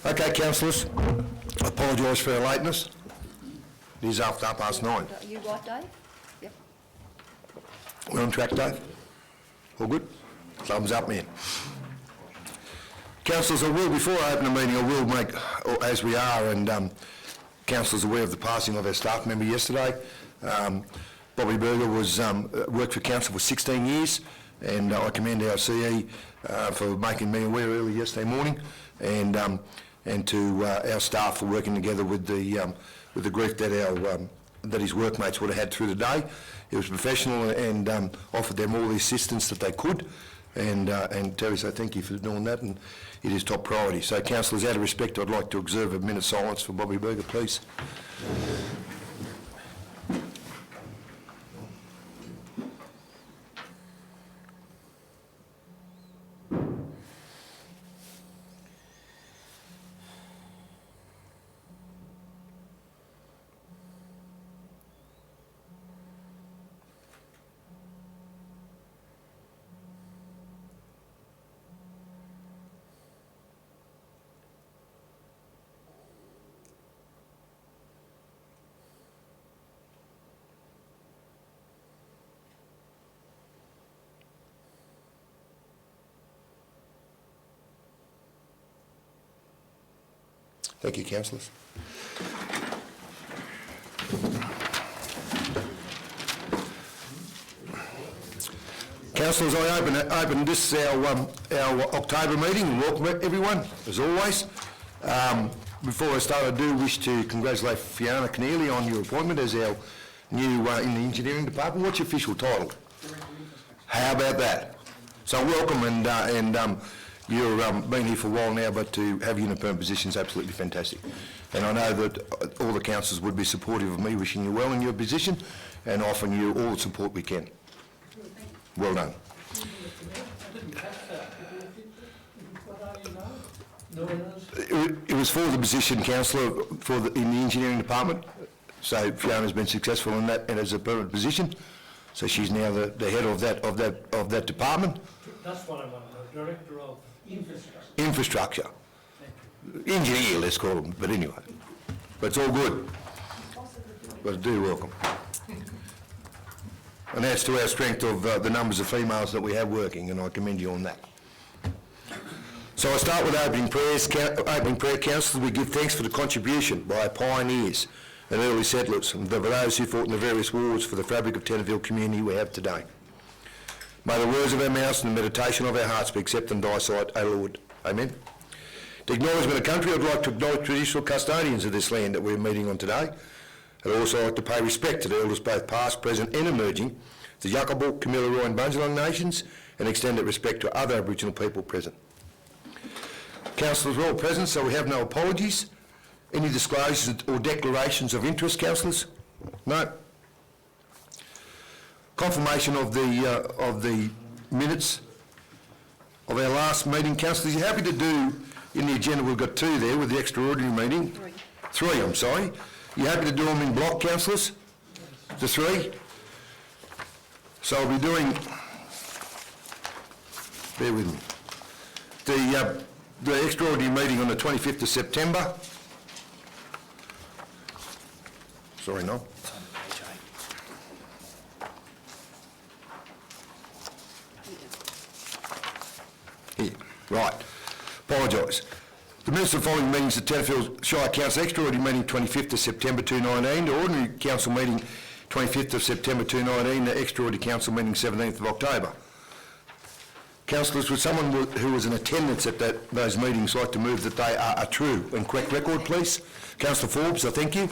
Okay, councillors, I apologise for our lateness. It is after 9:30. You right, Dave? Yep. We're on track, Dave? All good? Thumbs up, man. Councillors, before I open the meeting, I will make, as we are, and councillors aware of the passing of our staff member yesterday. Bobby Berger worked for council for 16 years, and I commend our CE for making me aware early yesterday morning, and to our staff for working together with the grief that his workmates would have had through the day. He was professional and offered them all the assistance that they could, and Terry, so thank you for doing that, and it is top priority. So, councillors, out of respect, I'd like to observe a minute's silence for Bobby Berger, please. Thank you, councillors. Councillors, I open this our October meeting and welcome everyone, as always. Before I start, I do wish to congratulate Fiona Keneally on your appointment as our new in the engineering department. What's your official title? How about that? So welcome, and you've been here for a while now, but to have you in a permanent position is absolutely fantastic. And I know that all the councillors would be supportive of me wishing you well in your position and offering you all the support we can. Well done. It was for the position, councillor, in the engineering department. So Fiona's been successful in that and as a permanent position. So she's now the head of that department. That's what I want to know, Director of Infrastructure. Infrastructure. Engineer, let's call them, but anyway. But it's all good. But do welcome. And that's to our strength of the numbers of females that we have working, and I commend you on that. So I start with opening prayers. Opening prayer, councillors, we give thanks for the contribution by our pioneers and early settlers and for those who fought in the various wars for the fabric of Tenterville community we have today. May the words of our mouths and the meditation of our hearts be accepted in thy sight, O Lord. Amen. To acknowledgement of country, I'd like to acknowledge traditional custodians of this land that we're meeting on today. I'd also like to pay respect to the elders both past, present and emerging, the Yuckalbal, Kamilaroi and Bundjalung nations, and extend that respect to other Aboriginal people present. Councillors are all present, so we have no apologies. Any disclosures or declarations of interest, councillors? No. Confirmation of the minutes of our last meeting, councillors. You're happy to do, in the agenda we've got two there with the extraordinary meeting. Three, I'm sorry. You happy to do them in block, councillors? The three? So I'll be doing, bear with me, the extraordinary meeting on the 25th of September. Sorry, no. Here, right. Apologise. The minutes of the following meetings at Tenterville Shire Council extraordinary meeting 25th of September 2019, the ordinary council meeting 25th of September 2019, the extraordinary council meeting 17th of October. Councillors, would someone who was in attendance at those meetings like to move that they are a true and correct record, please? Councillor Forbes, I thank you.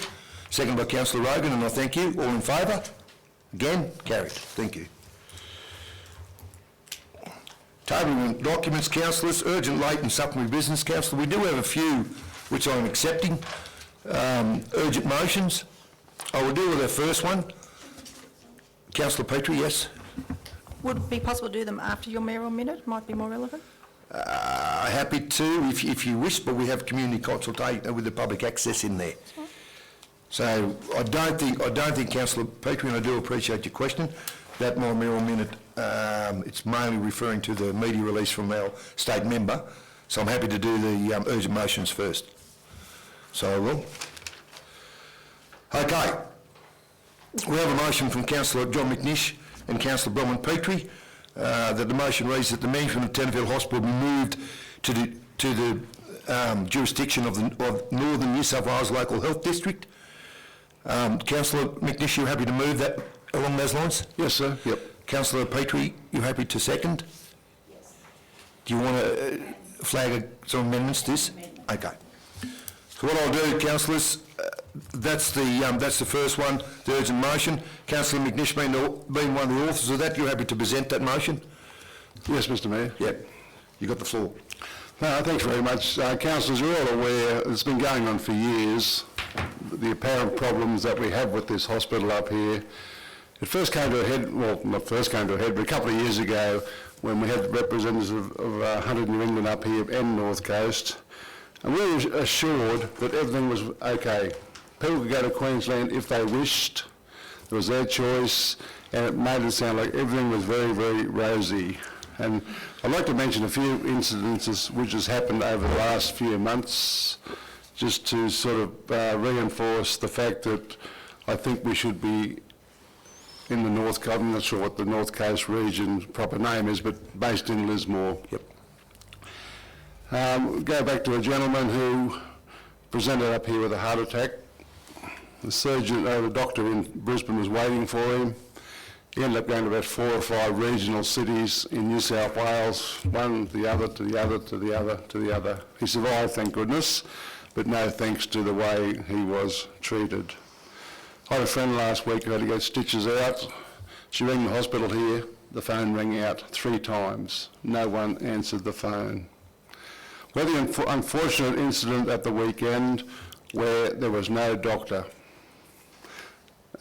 Second by Councillor Rogan, and I thank you. All in favour? Again? Carried. Thank you. Tabling documents, councillors, urgent, late and supplementary business, councillor. We do have a few which I'm accepting. Urgent motions. I will deal with our first one. Councillor Petrie, yes? Would it be possible to do them after your mayoral minute? Might be more relevant. Happy to, if you wish, but we have community consultation with the public access in there. Sure. So I don't think Councillor Petrie, and I do appreciate your question, that my mayoral minute, it's mainly referring to the media release from our state member. So I'm happy to do the urgent motions first. So I will. Okay. We have a motion from Councillor John McNish and Councillor Bronwyn Petrie that the motion reads that the management of Tenterfield Hospital be moved to the jurisdiction of Northern New South Wales Local Health District. Councillor McNish, you happy to move that along those lines? Yes, sir. Yep. Councillor Petrie, you happy to second? Yes. Do you want to flag some amendments to this? Okay. So what I'll do, councillors, that's the first one, the urgent motion. Councillor McNish being one of the authors of that, you happy to present that motion? Yes, Mr Mayor. Yep. You got the floor. No, thanks very much. Councillors, you're all aware, it's been going on for years, the apparent problems that we have with this hospital up here. It first came to a head, well, not first came to a head, but a couple of years ago when we had representatives of Hunter New England up here and North Coast, and we were assured that everything was okay. People could go to Queensland if they wished, it was their choice, and it made it sound like everything was very, very rosy. And I'd like to mention a few incidences which has happened over the last few months, just to sort of reinforce the fact that I think we should be in the North Coast, I'm not sure what the North Coast region's proper name is, but based in Lismore. Yep. Go back to a gentleman who presented up here with a heart attack. The surgeon, the doctor in Brisbane was waiting for him. He ended up going to about 4 or 5 regional cities in New South Wales, one to the other, to the other, to the other, to the other. He survived, thank goodness, but no thanks to the way he was treated. I had a friend last week who had to get stitches out. She rang the hospital here, the phone rang out 3 times. No one answered the phone. We had the unfortunate incident at the weekend where there was no doctor.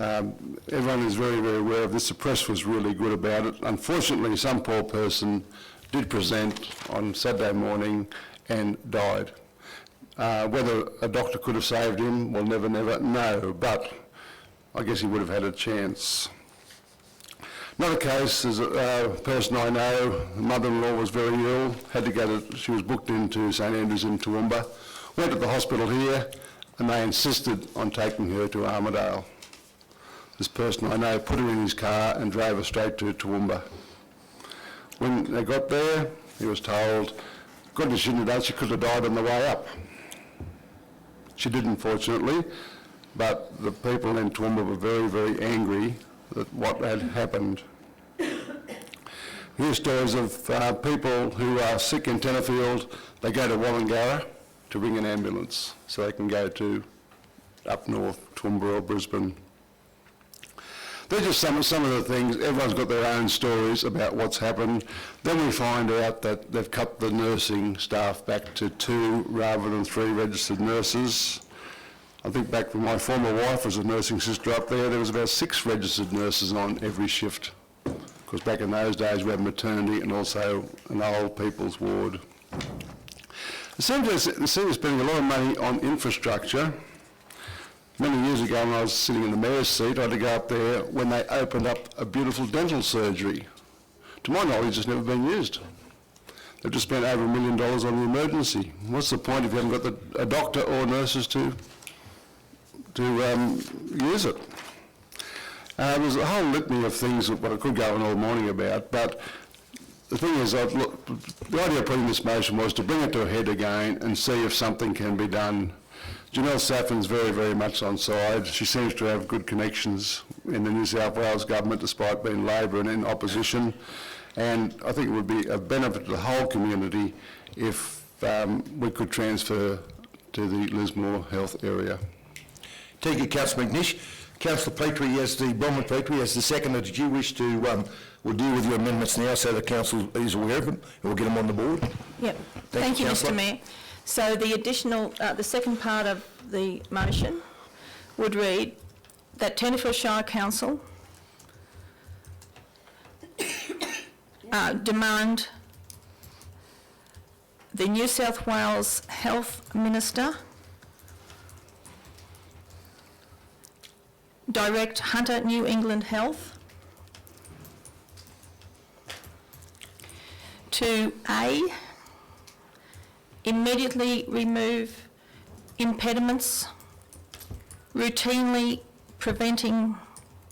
Everyone is very, very aware of this. The press was really good about it. Unfortunately, some poor person did present on Saturday morning and died. Whether a doctor could have saved him, we'll never know, but I guess he would have had a chance. Another case is a person I know, the mother-in-law was very ill, had to go to, she was booked into St Andrews in Toowoomba, went to the hospital here, and they insisted on taking her to Armidale. This person I know put her in his car and drove her straight to Toowoomba. When they got there, he was told, goodness, she didn't have done, she could have died on the way up. She didn't, fortunately, but the people in Toowoomba were very, very angry at what had happened. Here's stories of people who are sick in Tenterfield. They go to Wallangarra to ring an ambulance so they can go to up north, Toowoomba or Brisbane. They're just some of the things. Everyone's got their own stories about what's happened. Then we find out that they've cut the nursing staff back to 2 rather than 3 registered nurses. I think back when my former wife was a nursing sister up there was about 6 registered nurses on every shift. Because back in those days we had maternity and also an old people's ward. It seems to spending a lot of money on infrastructure. Many years ago when I was sitting in the mayor's seat, I had to go up there when they opened up a beautiful dental surgery. To my knowledge, it's never been used. They've just spent over $1 million on the emergency. What's the point if you haven't got a doctor or nurses to use it? There's a whole litany of things that I could go on all morning about, but the thing is, the idea of putting this motion was to bring it to a head again and see if something can be done. Janelle Saffin's very, very much on side. She seems to have good connections in the New South Wales government despite being Labor and in opposition. And I think it would be a benefit to the whole community if we could transfer to the Lismore health area. Thank you, Councillor McNish. Councillor Petrie, as the Bronwyn Petrie, as the seconder, did you wish to, we'll deal with your amendments now so the council is aware of them and we'll get them on the board? Yep. Thank you, Mr Mayor. So the additional, the second part of the motion would read that Tenterfield Shire Council demand the New South Wales Health Minister direct Hunter New England Health to A, immediately remove impediments, routinely preventing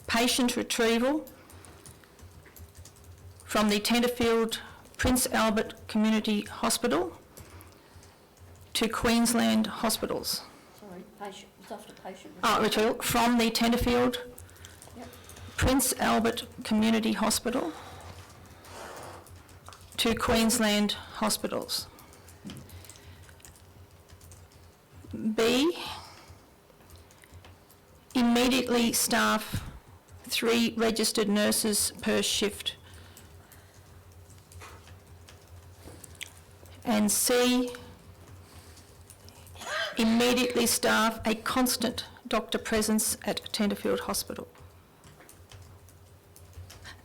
patient retrieval from the Tenterfield Prince Albert Community Hospital to Queensland hospitals. Sorry, patient, it's after patient. Retrieval from the Tenterfield Yep. Prince Albert Community Hospital to Queensland hospitals. B, immediately staff 3 registered nurses per shift. And C, immediately staff a constant doctor presence at Tenterfield Hospital.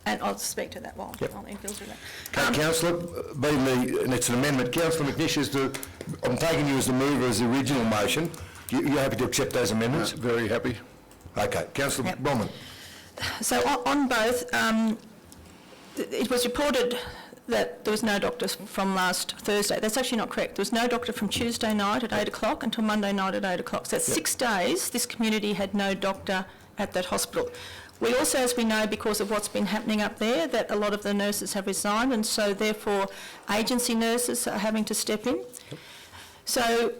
And I'll speak to that while Yep. I'll infiltrate that. Councillor, and it's an amendment, Councillor McNish, I'm taking you as the mover as the original motion. You happy to accept those amendments? Very happy. Okay, Councillor Yep. Bowman. So on both, it was reported that there was no doctor from last Thursday. That's actually not correct. There was no doctor from Tuesday night at 8 o'clock until Monday night at 8 o'clock. So that's 6 days this community had no doctor at that hospital. We also, as we know, because of what's been happening up there, that a lot of the nurses have resigned, and so therefore agency nurses are having to step in. So,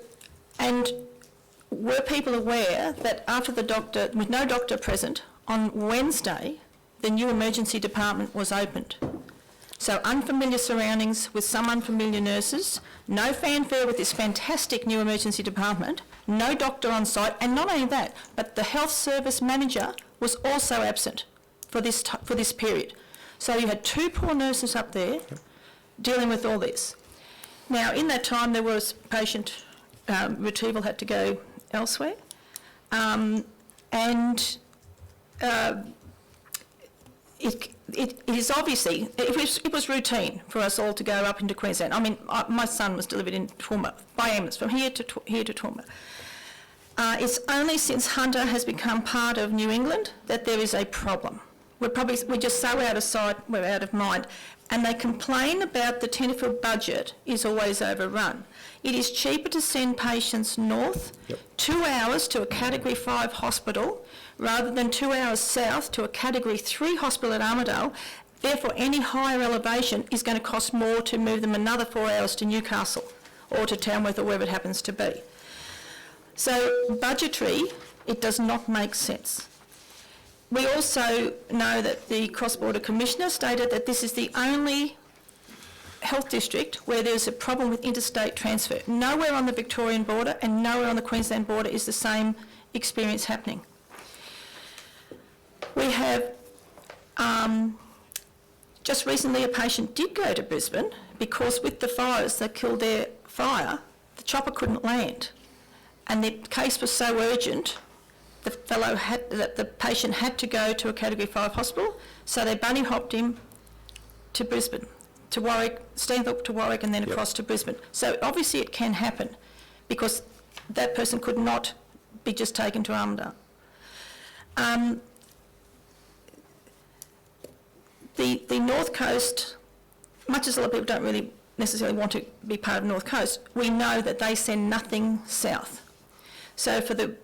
and were people aware that after the doctor, with no doctor present, on Wednesday, the new emergency department was opened? So unfamiliar surroundings with some unfamiliar nurses, no fanfare with this fantastic new emergency department, no doctor on site, and not only that, but the health service manager was also absent for this period. So you had 2 poor nurses up there dealing with all this. Now, in that time, there was patient retrieval had to go elsewhere, It is obviously, it was routine for us all to go up into Queensland. I mean, my son was delivered in Toowoomba by ambulance from here to Toowoomba. It's only since Hunter has become part of New England that there is a problem. We're just so out of sight, we're out of mind. And they complain about the Tenterfield budget is always overrun. It is cheaper to send patients north, 2 hours to a Category 5 hospital, rather than 2 hours south to a Category 3 hospital at Armidale. Therefore, any higher elevation is going to cost more to move them another 4 hours to Newcastle or to Tamworth or wherever it happens to be. So, budgetary, it does not make sense. We also know that the Cross-Border Commissioner stated that this is the only health district where there's a problem with interstate transfer. Nowhere on the Victorian border and nowhere on the Queensland border is the same experience happening. We have, just recently a patient did go to Brisbane because with the fires that killed their fire, the chopper couldn't land. And the case was so urgent, the patient had to go to a Category 5 hospital, so they bunny hopped him to Brisbane, to Warwick, Stanthorpe to Warwick and then across to Brisbane. So obviously it can happen because that person could not be just taken to Armidale. The North Coast, much as a lot of people don't really necessarily want to be part of North Coast, we know that they send nothing south. So for the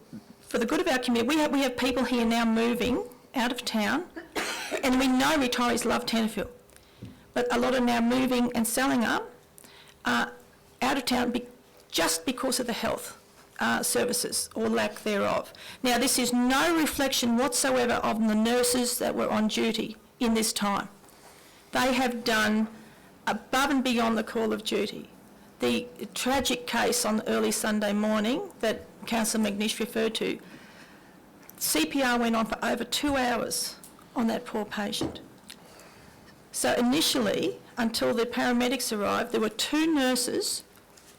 good of our community, we have people here now moving out of town, and we know retirees love Tenterfield, but a lot are now moving and selling up out of town just because of the health services or lack thereof. Now, this is no reflection whatsoever of the nurses that were on duty in this time. They have done above and beyond the call of duty. The tragic case on early Sunday morning that Councillor McNish referred to, CPR went on for over 2 hours on that poor patient. So initially, until the paramedics arrived, there were 2 nurses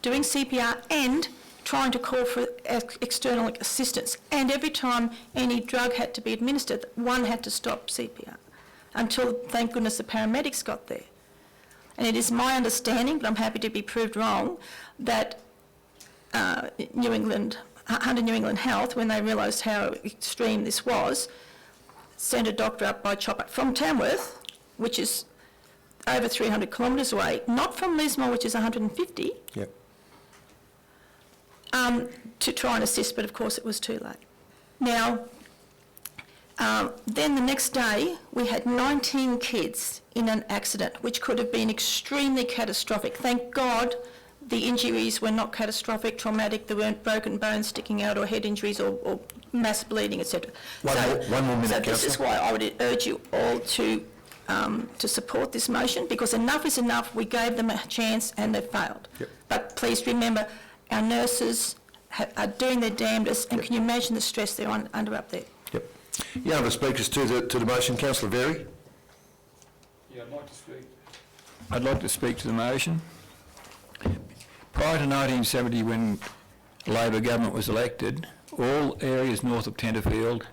doing CPR and trying to call for external assistance. And every time any drug had to be administered, one had to stop CPR until, thank goodness, the paramedics got there. And it is my understanding, but I'm happy to be proved wrong, that Hunter New England Health, when they realised how extreme this was, sent a doctor up by chopper from Tamworth, which is over 300 kilometres away, not from Lismore, which is 150, to try and assist, but of course it was too late. Now, then the next day, we had 19 kids in an accident, which could have been extremely catastrophic. Thank God the injuries were not catastrophic, traumatic, there weren't broken bones sticking out or head injuries or mass bleeding, etc. One more minute, So this is Councillor. why I would urge you all to support this motion, because enough is enough. We gave them a chance and they failed. Yep. But please remember, our nurses are doing their damnedest, and can you imagine the stress they're under up there? Yep. Any other speakers to the motion? Councillor Verry? Yeah, I'd like to speak. I'd like to speak to the motion. Prior to 1970, when Labor government was elected, all areas north of Tenterfield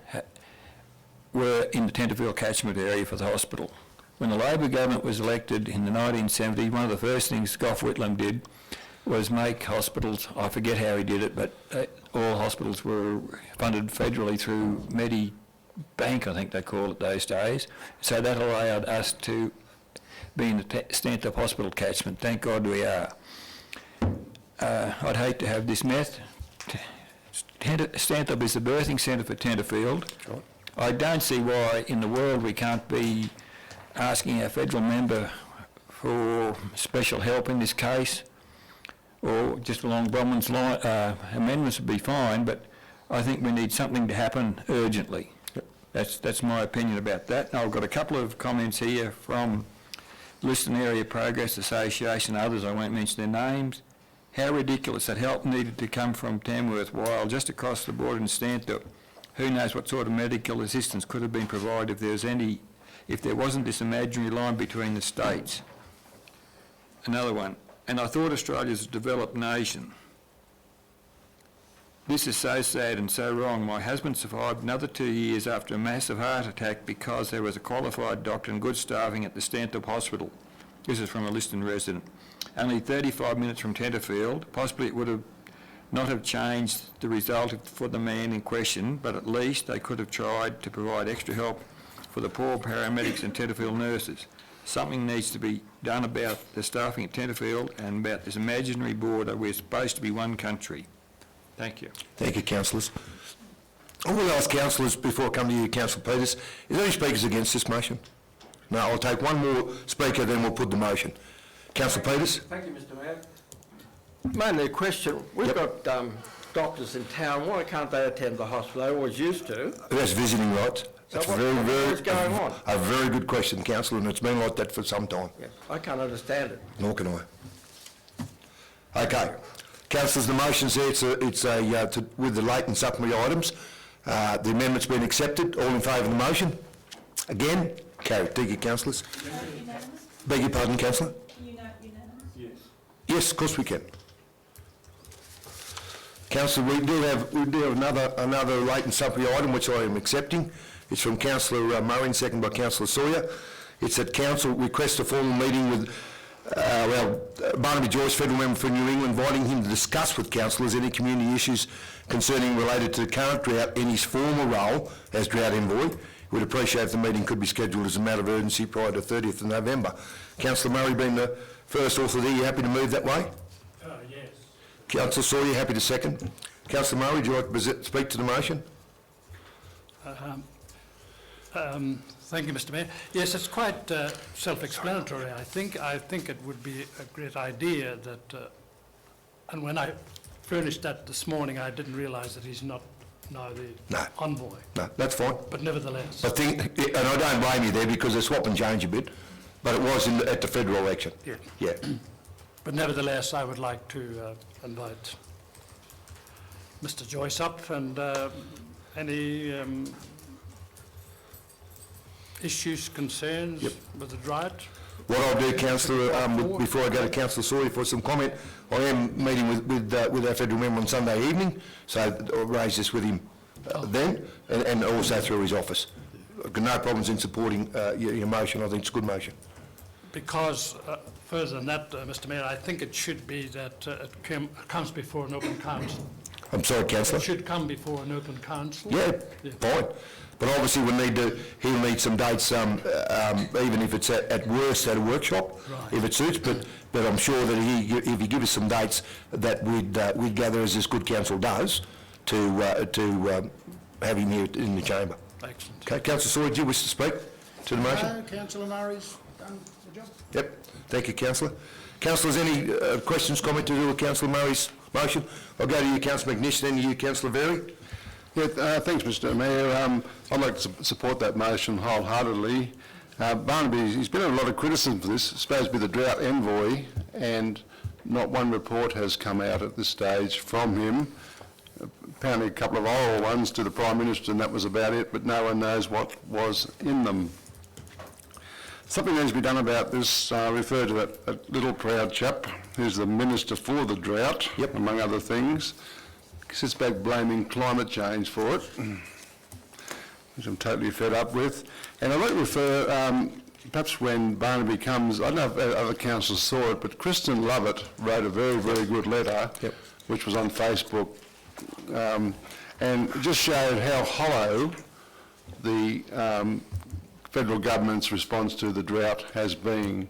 were in the Tenterfield catchment area for the hospital. When the Labor government was elected in the 1970s, one of the first things Gough Whitlam did was make hospitals, I forget how he did it, but all hospitals were funded federally through Medibank, I think they called it those days. So that allowed us to be in the Stanthorpe Hospital catchment. Thank God we are. I'd hate to have this mess. Stanthorpe is the birthing centre for Tenterfield. Right. I don't see why in the world we can't be asking our federal member for special help in this case, or just along Bronwyn's line. Amendments would be fine, but I think we need something to happen urgently. That's my opinion about that. Now, I've got a couple of comments here from Liston Area Progress Association, others, I won't mention their names. How ridiculous that help needed to come from Tamworth, while just across the border in Stanthorpe. Who knows what sort of medical assistance could have been provided if there wasn't this imaginary line between the states. Another one, and I thought Australia's a developed nation. This is so sad and so wrong. My husband survived another 2 years after a massive heart attack because there was a qualified doctor and good staffing at the Stanthorpe Hospital. This is from a Liston resident. Only 35 minutes from Tenterfield. Possibly it would have not have changed the result for the man in question, but at least they could have tried to provide extra help for the poor paramedics and Tenterfield nurses. Something needs to be done about the staffing at Tenterfield and about this imaginary border. We're supposed to be one country. Thank you. Thank you, councillors. I will ask councillors, before I come to you, Councillor Peters, is there any speakers against this motion? No, I'll take one more speaker, then we'll put the motion. Councillor Peters? Thank you, Mr Mayor. Mainly a question. We've got doctors in town. Why can't they attend the hospital? They always used to. That's visiting rights. So That's what is going on? a very good question, councillor, and it's been like that for some time. Yes, I can't understand it. Nor can I. Okay. Councillors, the motion's there. With the latent supplementary items. The amendment's been accepted. All in favour of the motion? Again? Carried. Thank you, councillors. Beg your pardon, councillor? Yes, of course we can. Councillor, we do have another latent supplementary item which I am accepting. It's from Councillor Murray, and seconded by Councillor Sawyer. It's that council requests a formal meeting with Barnaby Joyce, Federal Member for New England, inviting him to discuss with councillors any community issues concerning related to the current drought and his former role as drought envoy. We'd appreciate if the meeting could be scheduled as a matter of urgency prior to 30th of November. Councillor Murray being the first author there, you happy to move that way? Yes. Councillor Sawyer, happy to second. Councillor Murray, would you like to speak to the motion? Thank you, Mr Mayor. Yes, it's quite self-explanatory, I think. I think it would be a great idea that, and when I furnished that this morning, I didn't realise that he's not now the No. envoy. No, that's fine. But nevertheless, I think, and I don't blame you there because they swap and change a bit, but it was at the federal election. yeah. Yeah. But nevertheless, I would like to invite Mr Joyce up and any issues, concerns with the drought. What I'll do, councillor, before I go to councillor Sawyer for some comment, I am meeting with our federal member on Sunday evening, so I'll raise this with him then, and also through his office. I've got no problems in supporting your motion. I think it's a good motion. Because further than that, Mr Mayor, I think it should be that it comes before an open council. I'm sorry, councillor. It should come before an open council. Yeah, fine. But obviously he'll need some dates, even if it's at worst at a workshop, Right. if it suits, but I'm sure that if he gives us some dates that we'd gather as this good council does to have him here in the chamber. Excellent. Okay, councillor Sawyer, do you wish to speak to the motion? No, Councillor Murray's done the job. Yep, thank you, councillor. Councillors, any questions, comment to do with councillor Murray's motion? I'll go to you, councillor McNish, then to you, councillor Verry. Yeah, thanks, Mr Mayor. I'd like to support that motion wholeheartedly. Barnaby, he's been under a lot of criticism for this, supposed to be the drought envoy, and not one report has come out at this stage from him. Apparently a couple of oral ones to the Prime Minister, and that was about it, but no one knows what was in them. Something needs to be done about this. I refer to that little proud chap who's the Minister for the Drought, among other things. He sits back blaming climate change for it, which I'm totally fed up with. And I'd like to refer, perhaps when Barnaby comes, I don't know if other councillors saw it, but Kristen Lovett wrote a very, very good letter, which was on Facebook, and it just showed how hollow the federal government's response to the drought has been.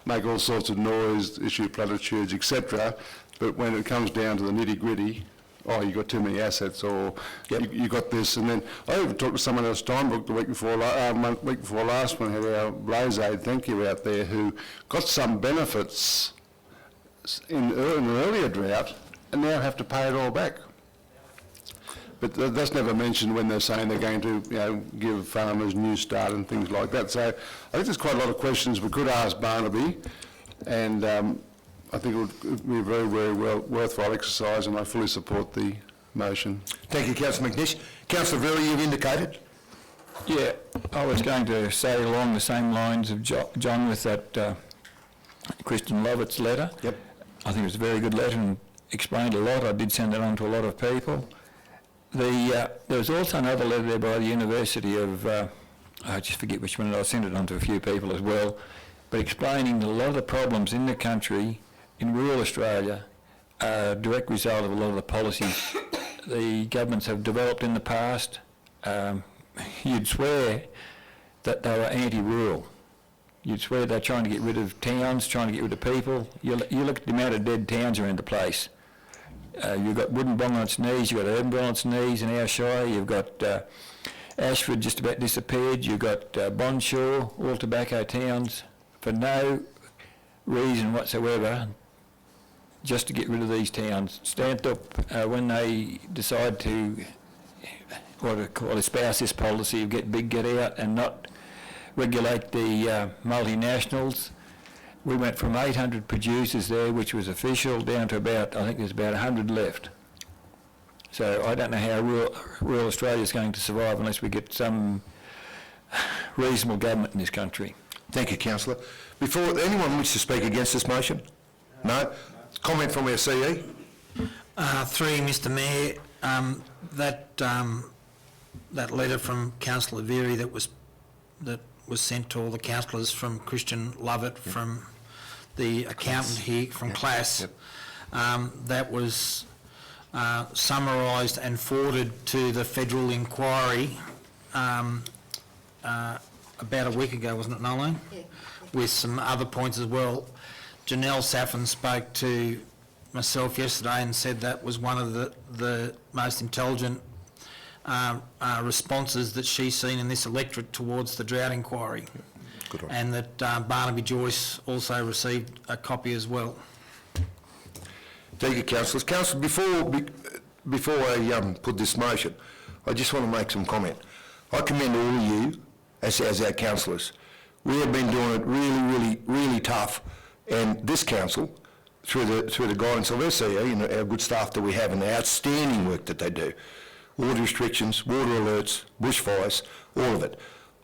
Make all sorts of noise, issue platitudes, etc. But when it comes down to the nitty-gritty, oh, you got too many assets, or you got this, and then I even talked to someone else, Steinbrook, the week before last, when we had our Blaze Aid, thank you, out there, who got some benefits in an earlier drought, and now have to pay it all back. But that's never mentioned when they're saying they're going to, give farmers New Start and things like that. So I think there's quite a lot of questions we could ask Barnaby, and I think it would be a very, very worthwhile exercise, and I fully support the motion. Thank you, councillor McNish. Councillor Verry, you've indicated. Yeah, I was going to say along the same lines of John with that Kristen Lovett's letter. Yep. I think it was a very good letter and explained a lot. I did send it on to a lot of people. There was also another letter there by the University of, I just forget which one, I sent it on to a few people as well, but explaining that a lot of the problems in the country, in rural Australia, are a direct result of a lot of the policies the governments have developed in the past. You'd swear that they were anti-rural. You'd swear they're trying to get rid of towns, trying to get rid of people. You look at the amount of dead towns around the place. You've got Woodinbong on its knees, you've got Edinburgh on its knees in our shire, you've got Ashford just about disappeared, you've got Bonshaw, all tobacco towns, for no reason whatsoever, just to get rid of these towns. Stanthorpe, when they decide to, espouse this policy of get big, get out, and not regulate the multinationals, we went from 800 producers there, which was official, down to about, I think there's about 100 left. So I don't know how rural Australia is going to survive unless we get some reasonable government in this country. Thank you, councillor. Before, anyone wish to speak against this motion? No? Comment from our CE? Through Mr Mayor, that letter from Councillor Verry that was sent to all the councillors from Christian Lovett, from the accountant here from CLAS, that was summarised and forwarded to the federal inquiry about a week ago, wasn't it, Nolene? Yeah. With some other points as well. Janelle Saffin spoke to myself yesterday and said that was one of the most intelligent responses that she's seen in this electorate towards the drought inquiry. Good one. And that Barnaby Joyce also received a copy as well. Thank you, councillors. Councillor, before I put this motion, I just want to make some comment. I commend all of you as our councillors. We have been doing it really, really, really tough, and this council, through the guidance of our CE and our good staff that we have and the outstanding work that they do, water restrictions, water alerts, bushfires, all of it.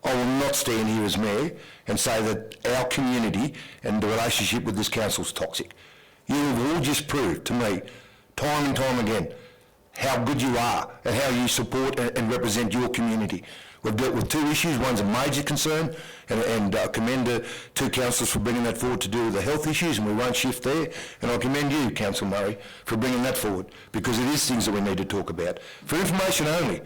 I will not stand here as mayor and say that our community and the relationship with this council is toxic. You have all just proved to me, time and time again, how good you are and how you support and represent your community. We've dealt with two issues. One's a major concern, and I commend the two councillors for bringing that forward to do with the health issues, and we won't shift there. And I commend you, Councillor Murray, for bringing that forward, because it is things that we need to talk about. For information only,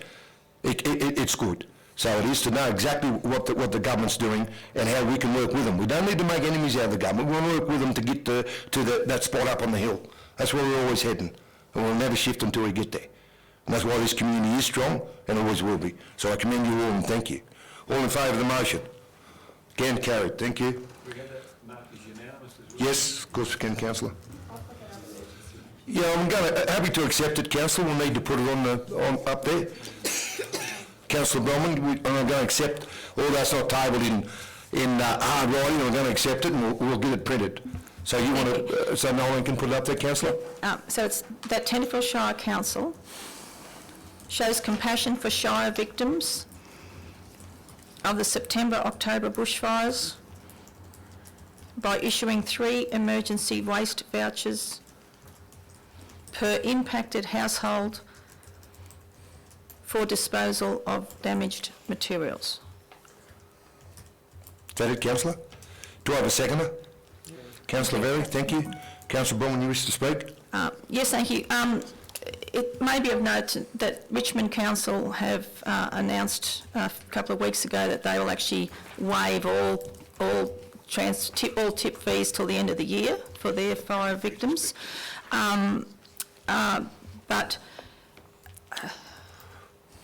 it's good. So it is to know exactly what the government's doing and how we can work with them. We don't need to make enemies out of the government. We want to work with them to get that spot up on the hill. That's where we're always heading, and we'll never shift until we get there. And that's why this community is strong and always will be. So I commend you all and thank you. All in favour of the motion? Again, carried. Thank you. Yes, of course we can, Councillor. Yeah, I'm happy to accept it, Councillor. We'll need to put it up there. Councillor Bellman, I'm going to accept, although that's not tabled in hard writing, I'm going to accept it and we'll get it printed. So you want to, so Nolan can put it up there, Councillor? So it's that Tenterfield Shire Council shows compassion for Shire victims of the September-October bushfires by issuing 3 emergency waste vouchers per impacted household for disposal of damaged materials. Is that it, Councillor? Do I have a seconder? Councillor Very, thank you. Councillor Bowman, you wish to speak? Yes, thank you. It may be of note that Richmond Council have announced a couple of weeks ago that they will actually waive all tip fees till the end of the year for their fire victims. But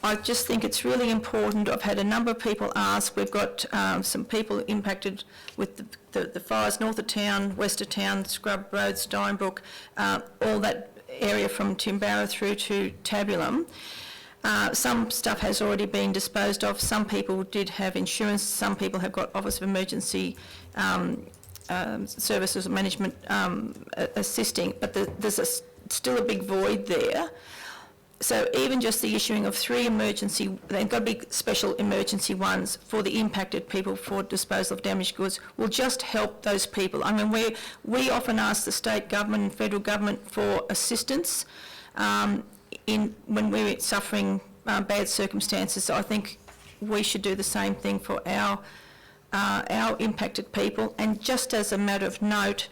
I just think it's really important. I've had a number of people ask. We've got some people impacted with the fires north of town, west of town, Scrub Road, Steinbrook, all that area from Timbarra through to Tabulum. Some stuff has already been disposed of. Some people did have insurance. Some people have got Office of Emergency Services Management assisting, but there's still a big void there. So even just the issuing of 3 emergency, they've got to be special emergency ones for the impacted people for disposal of damaged goods, will just help those people. I mean, we often ask the state government and federal government for assistance when we're suffering bad circumstances. So I think we should do the same thing for our impacted people. And just as a matter of note,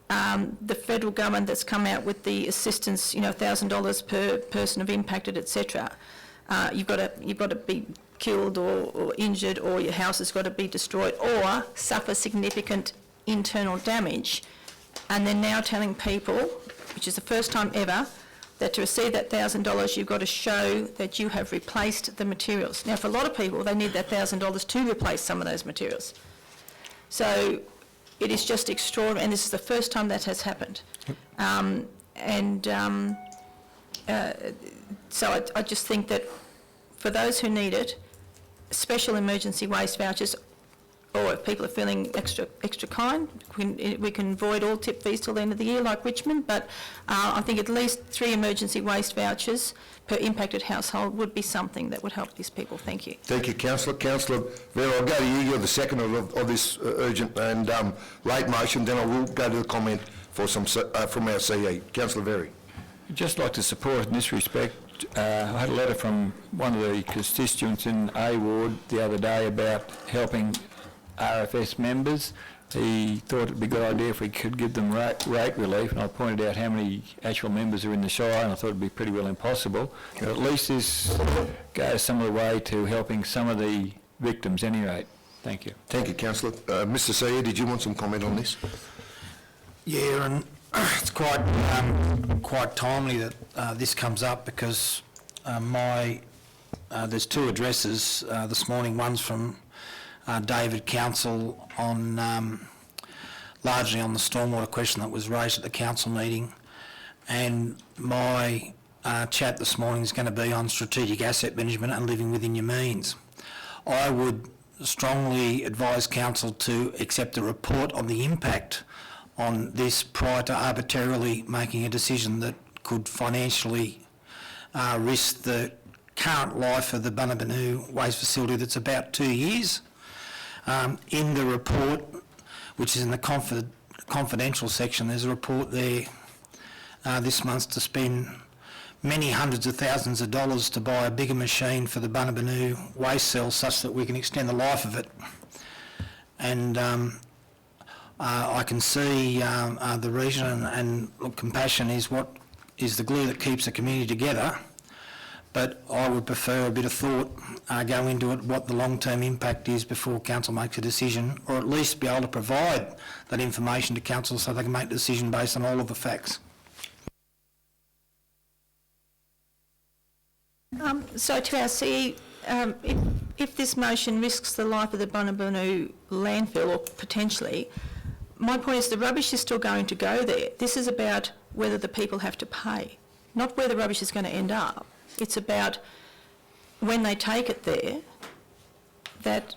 the federal government that's come out with the assistance, $1,000 per person of impacted, etc. You've got to be killed or injured, or your house has got to be destroyed, or suffer significant internal damage. And they're now telling people, which is the first time ever, that to receive that $1,000, you've got to show that you have replaced the materials. Now, for a lot of people, they need that $1,000 to replace some of those materials. So it is just extraordinary, and this is the first time that has happened. So I just think that for those who need it, special emergency waste vouchers, or if people are feeling extra kind, we can avoid all tip fees till the end of the year like Richmond, but I think at least 3 emergency waste vouchers per impacted household would be something that would help these people. Thank you. Thank you, Councillor. Councillor Vera, I'll go to you. You're the second of this urgent and late motion. Then I will go to the comment for some from our CE. Councillor Very. I'd just like to support in this respect. I had a letter from one of the constituents in A Ward the other day about helping RFS members. He thought it'd be a good idea if we could give them rate relief, and I pointed out how many actual members are in the Shire, and I thought it'd be pretty well impossible. But at least this goes some of the way to helping some of the victims, at any rate. Thank you. Thank you, Councillor. Mr. Seah, did you want some comment on this? Yeah, and it's quite timely that this comes up, because there's 2 addresses this morning. One's from David Council on largely on the stormwater question that was raised at the council meeting, and my chat this morning is going to be on strategic asset management and living within your means. I would strongly advise council to accept a report on the impact on this prior to arbitrarily making a decision that could financially risk the current life of the Bunabanu waste facility that's about 2 years. In the report, which is in the confidential section, there's a report there this month to spend many hundreds of thousands of dollars to buy a bigger machine for the Bunaboo waste cell such that we can extend the life of it. And I can see the reason, and look, compassion is what is the glue that keeps the community together. But I would prefer a bit of thought go into it, what the long-term impact is before council makes a decision, or at least be able to provide that information to council so they can make a decision based on all of the facts. So to our CE, if this motion risks the life of the Bunaboo landfill, or potentially, my point is the rubbish is still going to go there. This is about whether the people have to pay, not where the rubbish is going to end up. It's about when they take it there, that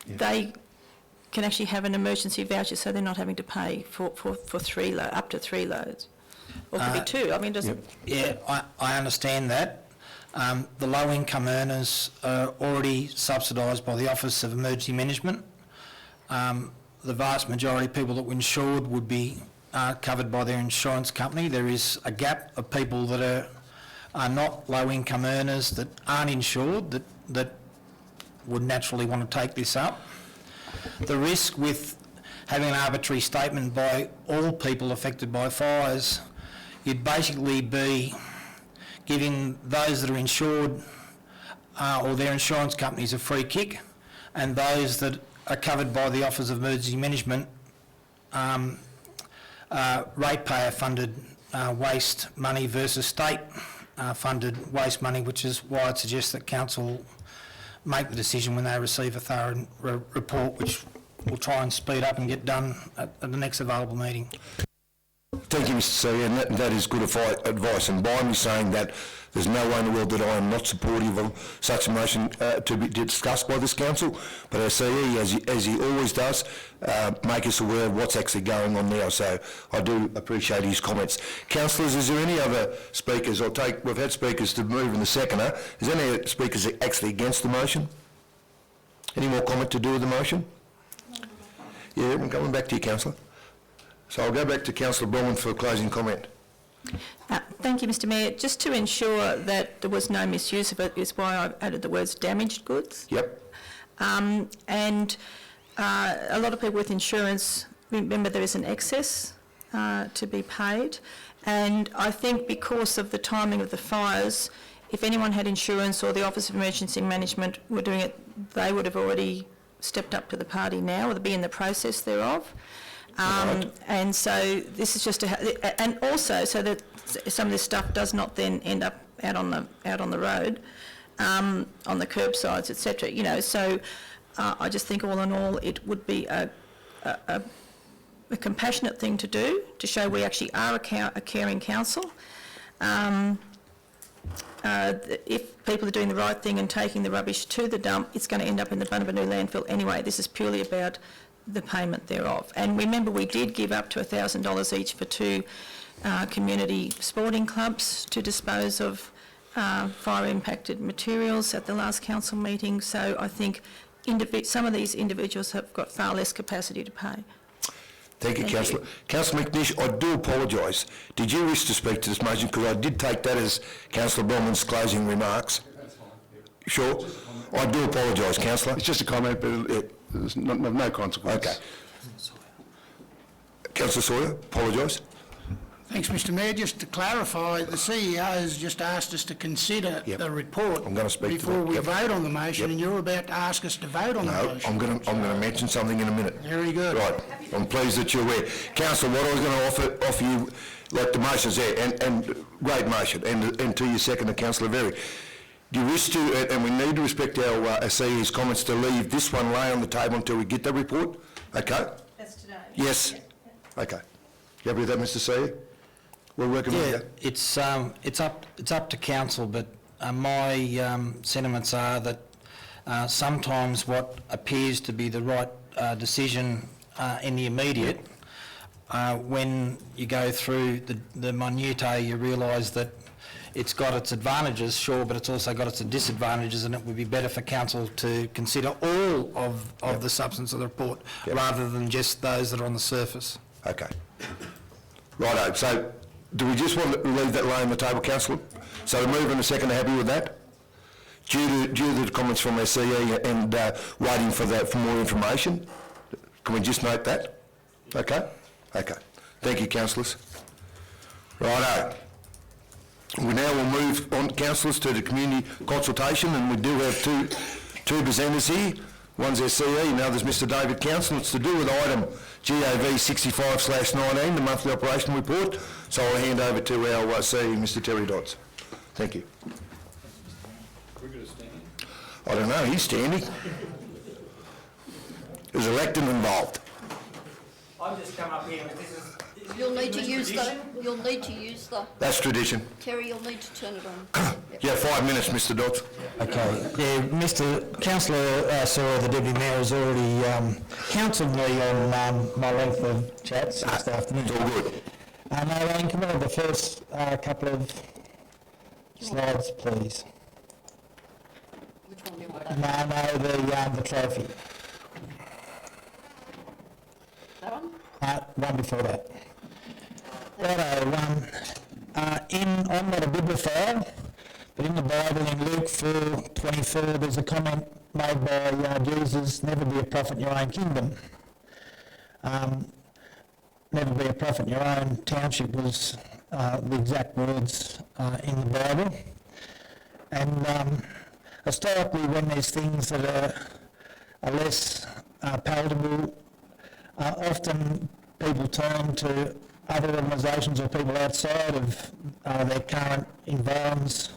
they can actually have an emergency voucher so they're not having to pay for up to 3 loads. Or could be 2. I mean, doesn't... Yeah, I understand that. The low-income earners are already subsidised by the Office of Emergency Management. The vast majority of people that were insured would be covered by their insurance company. There is a gap of people that are not low-income earners that aren't insured that would naturally want to take this up. The risk with having an arbitrary statement by all people affected by fires, you'd basically be giving those that are insured or their insurance companies a free kick, and those that are covered by the Office of Emergency Management ratepayer-funded waste money versus state funded waste money, which is why I'd suggest that council make the decision when they receive a thorough report, which we'll try and speed up and get done at the next available meeting. Thank you, Mr. C, and that is good advice. And by me saying that, there's no way in the world that I am not supportive of such a motion to be discussed by this council. But our CE, as he always does, make us aware of what's actually going on now. So I do appreciate his comments. Councillors, is there any other speakers? We've had speakers to move in the seconder. Is there any speakers actually against the motion? Any more comment to do with the motion? Yeah, I'm coming back to you, councillor. So I'll go back to Councillor Bronwyn for a closing comment. Thank you, Mr Mayor. Just to ensure that there was no misuse of it is why I've added the words damaged goods. Yep. And a lot of people with insurance, remember there is an excess to be paid. And I think because of the timing of the fires, if anyone had insurance or the Office of Emergency Management were doing it, they would have already stepped up to the party now, or be in the process thereof. And so this is just and also so that some of this stuff does not then end up out on the road, on the curbsides, etc. You know, so I just think all in all it would be a compassionate thing to do, to show we actually are a caring council. If people are doing the right thing and taking the rubbish to the dump, it's going to end up in the Bunaboo landfill anyway. This is purely about the payment thereof. And remember, we did give up to $1,000 each for 2 community sporting clubs to dispose of fire-impacted materials at the last council meeting. So I think some of these individuals have got far less capacity to pay. Thank you, Councillor. Councillor McNish, I do apologise. Did you wish to speak to this motion? Because I did take that as Councillor Bronwyn's closing remarks. Sure? I do apologise, Councillor. It's just a comment, but there's no consequence. Okay. Councillor Sawyer, apologise. Thanks, Mr Mayor. Just to clarify, the CEO has just asked us to consider the report I'm going to speak to before that. we Yep. vote on the motion, Yep. and you're about to ask us to vote on the No, motion. I'm going to mention something in a minute. Very good. Right. I'm pleased that you're aware. Councillor, what I was going to offer you, like the motion's there, and great motion, and to your second, Councillor Very. Do you wish to, and we need to respect our CE's comments, to leave this one lay on the table until we get the report? Okay? That's today. Yes? Okay. You happy with that, Mr CE? We're working with Yeah, you. it's up to council, but my sentiments are that sometimes what appears to be the right decision in the immediate, when you go through the minutiae, you realise that it's got its advantages, sure, but it's also got its disadvantages, and it would be better for council to consider all of the substance of the report rather than just those that are on the surface. Okay. Righto, so Do we just want to leave that laying on the table, councillor? So the mover and the second are happy with that? Due to the comments from our CE and waiting for more information, can we just note that? Okay? Okay. Thank you, councillors. Righto. We now will move on, councillors, to the community consultation, and we do have two presenters here. One's our CE and the other's Mr David Council. It's to do with item GAV 65/19, the monthly operation report. So I'll hand over to our CE, Mr Terry Dodds. Thank you. I don't know, he's standing. There's elected involved. I've just come up here, this is... You'll need to use the, That's tradition. Terry, you'll need to turn it on. Yep. Yeah, 5 minutes, Mr Dodds. Okay, yeah, Councillor Searle, the Deputy Mayor, has already counselled me on my length of chats this afternoon. It's all good. Marlene, can we have the first couple of slides, please? Which one do you want? The trophy. That one? One before that. Righto, I'm not a bibliophile, but in the Bible, in Luke 4:24, there's a comment made by Jesus, never be a prophet in your own kingdom. Never be a prophet in your own township was the exact words in the Bible. And historically, when there's things that are less palatable, often people turn to other organisations or people outside of their current environs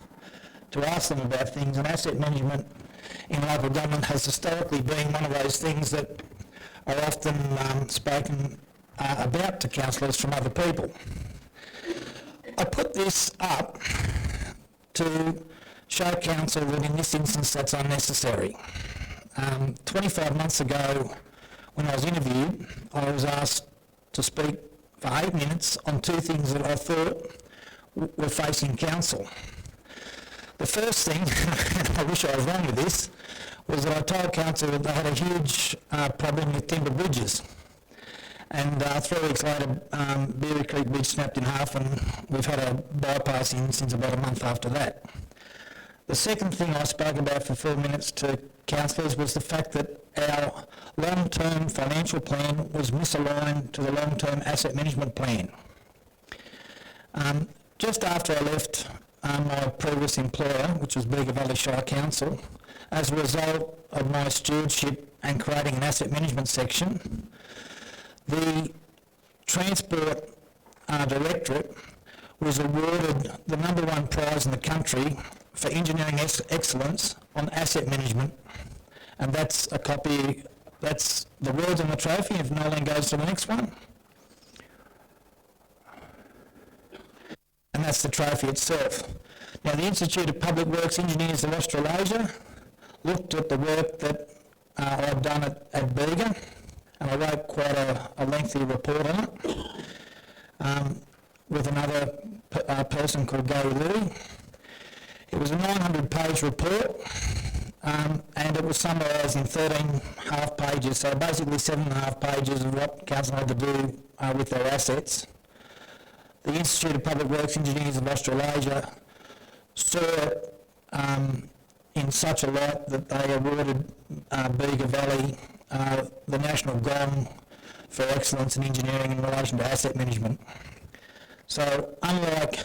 to ask them about things, and asset management in local government has historically been one of those things that are often spoken about to councillors from other people. I put this up to show council that in this instance that's unnecessary. 25 months ago, when I was interviewed, I was asked to speak for 8 minutes on two things that I thought were facing council. The first thing, and I wish I was wrong with this, was that I told council that they had a huge problem with timber bridges. And 3 weeks later, Beary Creek Bridge snapped in half, and we've had a bypass in since about a month after that. The second thing I spoke about for 4 minutes to councillors was the fact that our long-term financial plan was misaligned to the long-term asset management plan. Just after I left my previous employer, which was Bega Valley Shire Council, as a result of my stewardship and creating an asset management section, the Transport Directorate was awarded the #1 prize in the country for engineering excellence on asset management. And that's a copy, that's the words on the trophy, if Nolan goes to the next one. And that's the trophy itself. Now, the Institute of Public Works Engineers of Australasia looked at the work that I've done at Bega, and I wrote quite a lengthy report on it, with another person called Gary Louie. It was a 900-page report, and it was summarised in 13 half pages, so basically 7.5 pages of what council had to do with their assets. The Institute of Public Works Engineers of Australasia saw it in such a light that they awarded Bega Valley the National Gong for excellence in engineering in relation to asset management. So unlike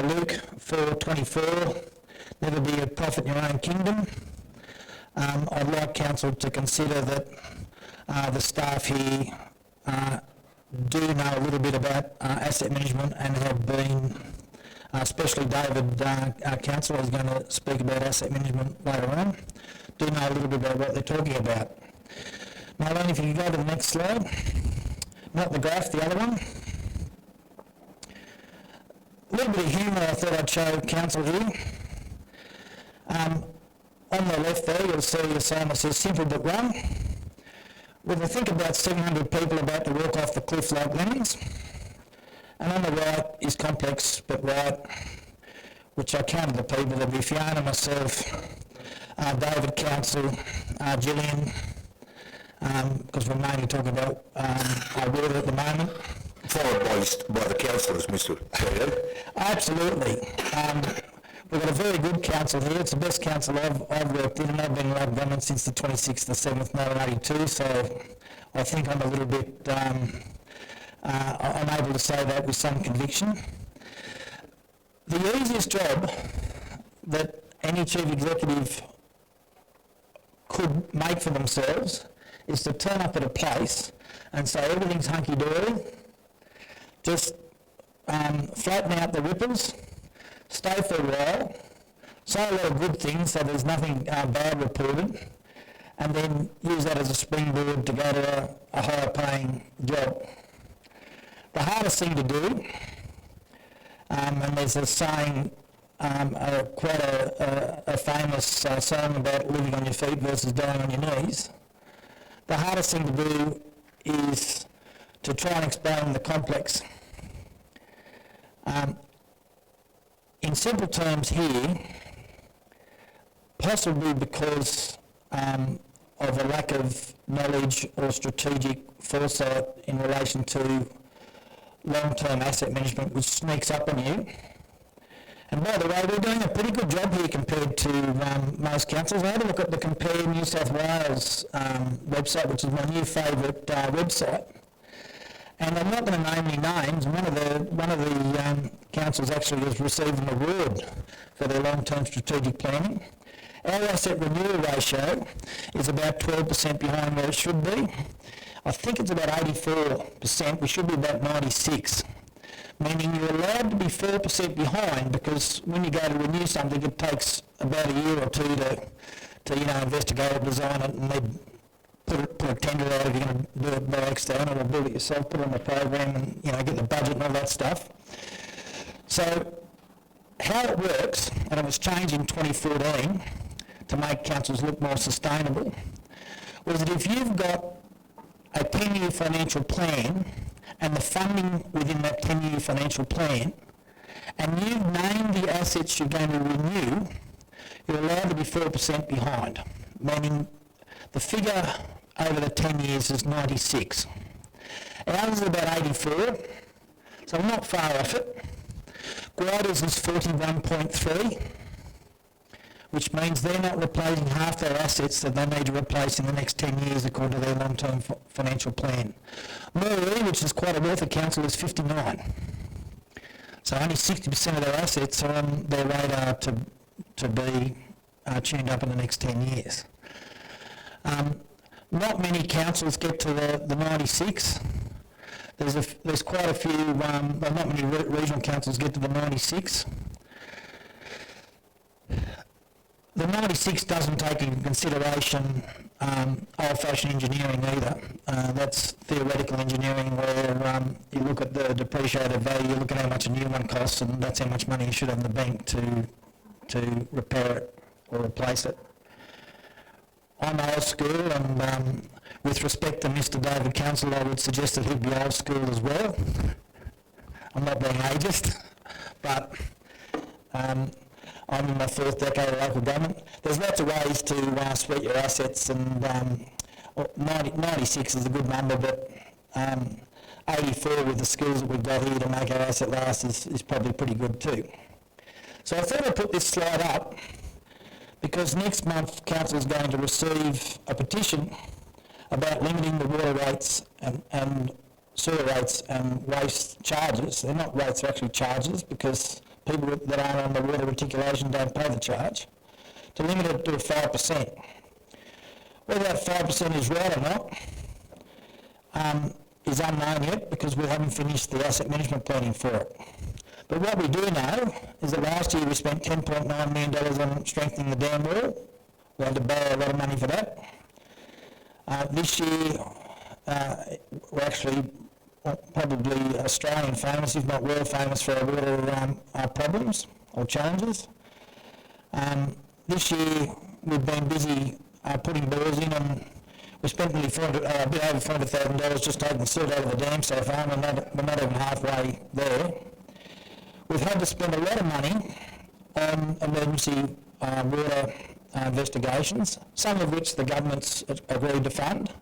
Luke 4:24, never be a prophet in your own kingdom, I'd like council to consider that the staff here do know a little bit about asset management and have been, especially David, councillor, is going to speak about asset management later on, do know a little bit about what they're talking about. Marlene, if you can go to the next slide, not the graph, the other one. A little bit of humour I thought I'd show council here. On the left there, you'll see a sign that says simple but wrong. With I think about 700 people about to walk off the cliff like lemmings. And on the right is complex but right, which I counted the people. There'll be Fiona, myself, David, council, Gillian, because we're mainly talking about our water at the moment. followed by the councillors, Mr. Chair. Absolutely. We've got a very good council here. It's the best council I've worked in, and I've been in local government since the 26th of 7th, 1982, so I think I'm a little bit, I'm able to say that with some conviction. The easiest job that any chief executive could make for themselves is to turn up at a place and say everything's hunky-dory, just flatten out the ripples, stay for a while, say a lot of good things so there's nothing bad reported, and then use that as a springboard to go to a higher paying job. The hardest thing to do, and there's a saying, quite a famous saying about living on your feet versus dying on your knees. The hardest thing to do is to try and explain the complex. In simple terms here, possibly because of a lack of knowledge or strategic foresight in relation to long-term asset management, which sneaks up on you. And by the way, we're doing a pretty good job here compared to most councils. I had a look at the Compare New South Wales website, which is my new favourite website. And I'm not going to name any names. One of the councils actually has received an award for their long-term strategic planning. Our asset renewal ratio is about 12% behind where it should be. I think it's about 84%. We should be about 96%. Meaning you're allowed to be 4% behind, because when you go to renew something, it takes about a year or two to investigate it, design it, and then put a tender out if you're going to do it by external or build it yourself, put it on the program and, get the budget and all that stuff. So how it works, and it was changed in 2014 to make councils look more sustainable, was that if you've got a 10-year financial plan and the funding within that 10-year financial plan, and you've named the assets you're going to renew, you're allowed to be 4% behind, meaning the figure over the 10 years is 96. Ours is about 84, so I'm not far off it. Guaida's is 41.3, which means they're not replacing half their assets that they need to replace in the next 10 years according to their long-term financial plan. Murray, which is quite a wealthy council, is 59. So only 60% of their assets are on their radar to be tuned up in the next 10 years. Not many councils get to the 96. There's quite a few, not many regional councils get to the 96. The 96 doesn't take into consideration old-fashioned engineering either. That's theoretical engineering where you look at the depreciated value, you look at how much a new one costs, and that's how much money you should have in the bank to repair it or replace it. I'm old school, and with respect to Mr. David Council, I would suggest that he'd be old school as well. I'm not being ageist, but I'm in my fourth decade of local government. There's lots of ways to sweat your assets, and 96 is a good number, but 84 with the skills that we've got here to make our asset last is probably pretty good too. So I thought I'd put this slide up because next month Council is going to receive a petition about limiting the water rates and sewer rates and waste charges. They're not rates, they're actually charges, because people that aren't on the water reticulation don't pay the charge, to limit it to 5%. Whether that 5% is right or not is unknown yet, because we haven't finished the asset management planning for it. But what we do know is that last year we spent $10.9 million on strengthening the dam wall. We had to borrow a lot of money for that. This year we're actually probably Australian famous, if not world famous, for our water problems or challenges. This year we've been busy putting bores in, and we spent nearly a bit over $400,000 just taking the silt out of the dam so far, and we're not even halfway there. We've had to spend a lot of money on emergency water investigations, some of which the government's agreed to fund.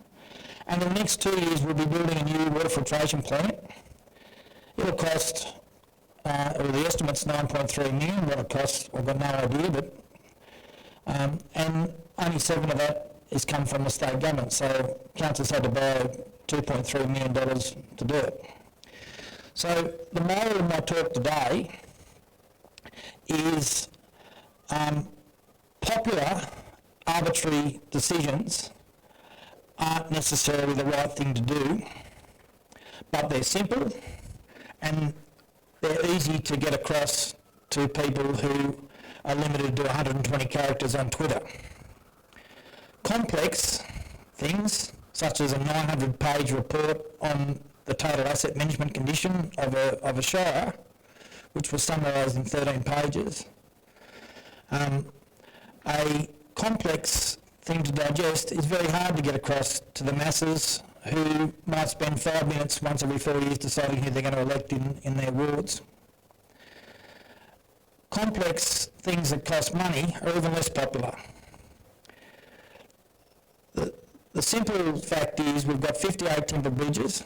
And in the next 2 years we'll be building a new water filtration plant, It'll cost, or the estimate's 9.3 million. What it costs, I've got no idea, but and only 7 of that has come from the state government, so council's had to borrow $2.3 million to do it. So the moral of my talk today is popular, arbitrary decisions aren't necessarily the right thing to do, but they're simple and they're easy to get across to people who are limited to 120 characters on Twitter. Complex things, such as a 900-page report on the total asset management condition of a shire, which was summarised in 13 pages. A complex thing to digest is very hard to get across to the masses who might spend 5 minutes once every 4 years deciding who they're going to elect in their wards. Complex things that cost money are even less popular. The simple fact is we've got 58 timber bridges.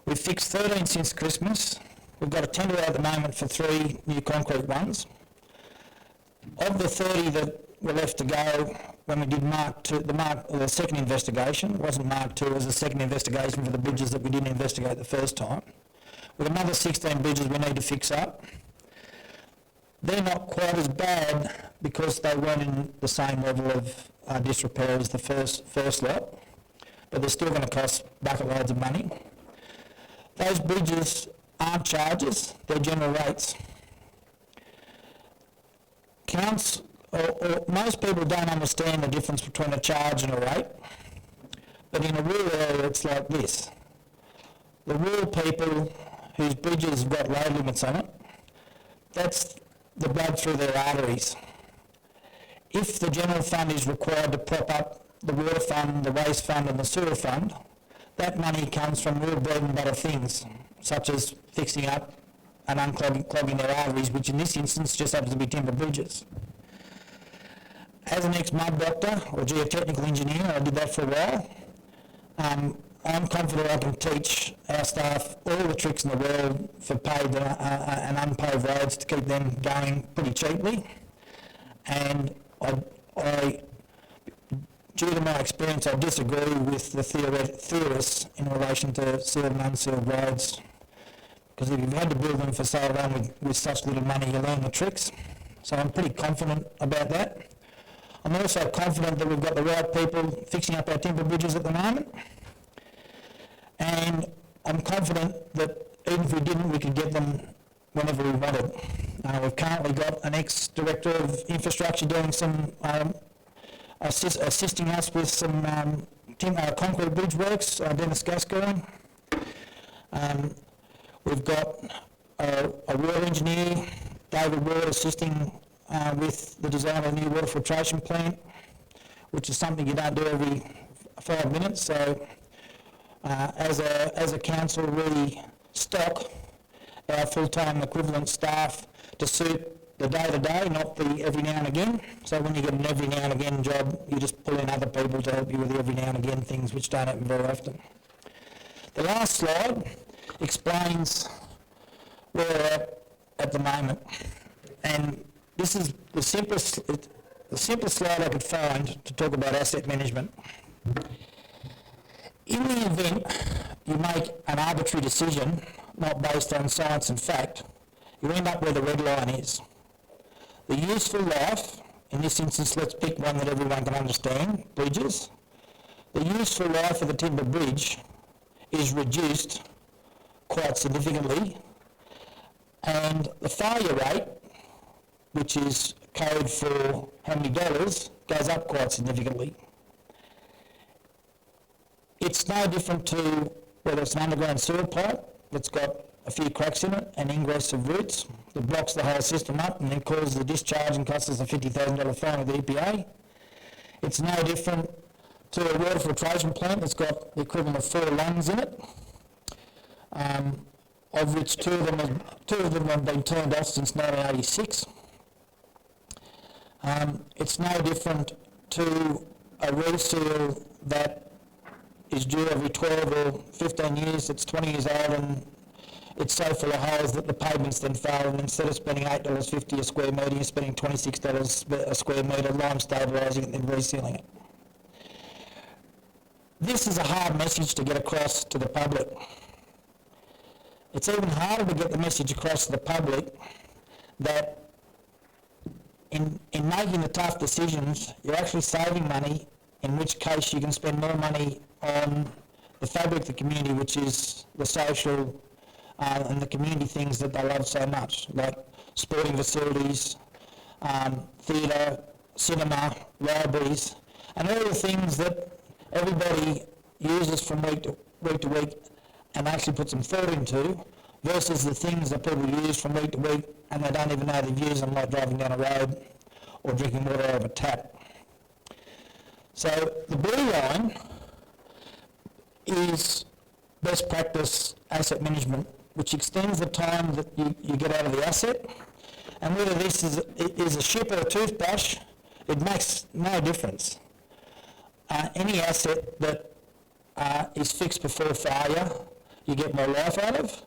We've fixed 13 since Christmas. We've got a tender out at the moment for 3 new concrete ones. Of the 30 that were left to go when we did the second investigation, it wasn't Mark 2, it was the second investigation for the bridges that we didn't investigate the first time. With another 16 bridges we need to fix up. They're not quite as bad because they weren't in the same level of disrepair as the first lot, but they're still going to cost bucket loads of money. Those bridges aren't charges, they're general rates. Most people don't understand the difference between a charge and a rate, but in a rural area it's like this. The rural people whose bridges have got load limits on it, that's the blood through their arteries. If the general fund is required to prop up the water fund, the waste fund and the sewer fund, that money comes from real bread and butter things, such as fixing up and unclogging their arteries, which in this instance just happens to be timber bridges. As an ex-mud doctor or geotechnical engineer, I did that for a while. I'm confident I can teach our staff all the tricks in the world for paved and unpaved roads to keep them going pretty cheaply. And due to my experience, I disagree with the theorists in relation to sealed and unsealed roads. Because if you've had to build them for so long with such little money, you learn the tricks. So I'm pretty confident about that. I'm also confident that we've got the right people fixing up our timber bridges at the moment. And I'm confident that even if we didn't, we could get them whenever we wanted. We've currently got an ex-director of infrastructure doing some, assisting us with some concrete bridge works, Dennis Gascoigne. We've got a water engineer, David Ward, assisting with the design of a new water filtration plant, which is something you don't do every 5 minutes. So as a council, we stock our full-time equivalent staff to suit the day-to-day, not the every now and again. So when you get an every now and again job, you just pull in other people to help you with the every now and again things, which don't happen very often. The last slide explains where we're at the moment. And this is the simplest slide I could find to talk about asset management. In the event you make an arbitrary decision, not based on science and fact, you end up where the red line is. The useful life, in this instance let's pick one that everyone can understand, bridges. The useful life of the timber bridge is reduced quite significantly, and the failure rate, which is code for how many dollars, goes up quite significantly. It's no different to whether it's an underground sewer pipe that's got a few cracks in it and ingress of roots that blocks the whole system up and then causes the discharge and costs us a $50,000 fine with the EPA. It's no different to a water filtration plant that's got the equivalent of 4 lungs in it, of which two of them have been turned off since 1986. It's no different to a reseal that is due every 12 or 15 years, that's 20 years old and it's so full of holes that the pavements then fail, and instead of spending $8.50 a square metre, you're spending $26 a square metre lime stabilising it and then resealing it. This is a hard message to get across to the public. It's even harder to get the message across to the public that in making the tough decisions, you're actually saving money, in which case you can spend more money on the fabric of the community, which is the social and the community things that they love so much, like sporting facilities, theatre, cinema, libraries, and all the things that everybody uses from week to week and actually put some thought into, versus the things that people use from week to week and they don't even know they've used them, like driving down a road or drinking water out of a tap. So the blue line is best practice asset management, which extends the time that you get out of the asset. And whether this is a ship or a toothbrush, it makes no difference. Any asset that is fixed before failure, you get more life out of,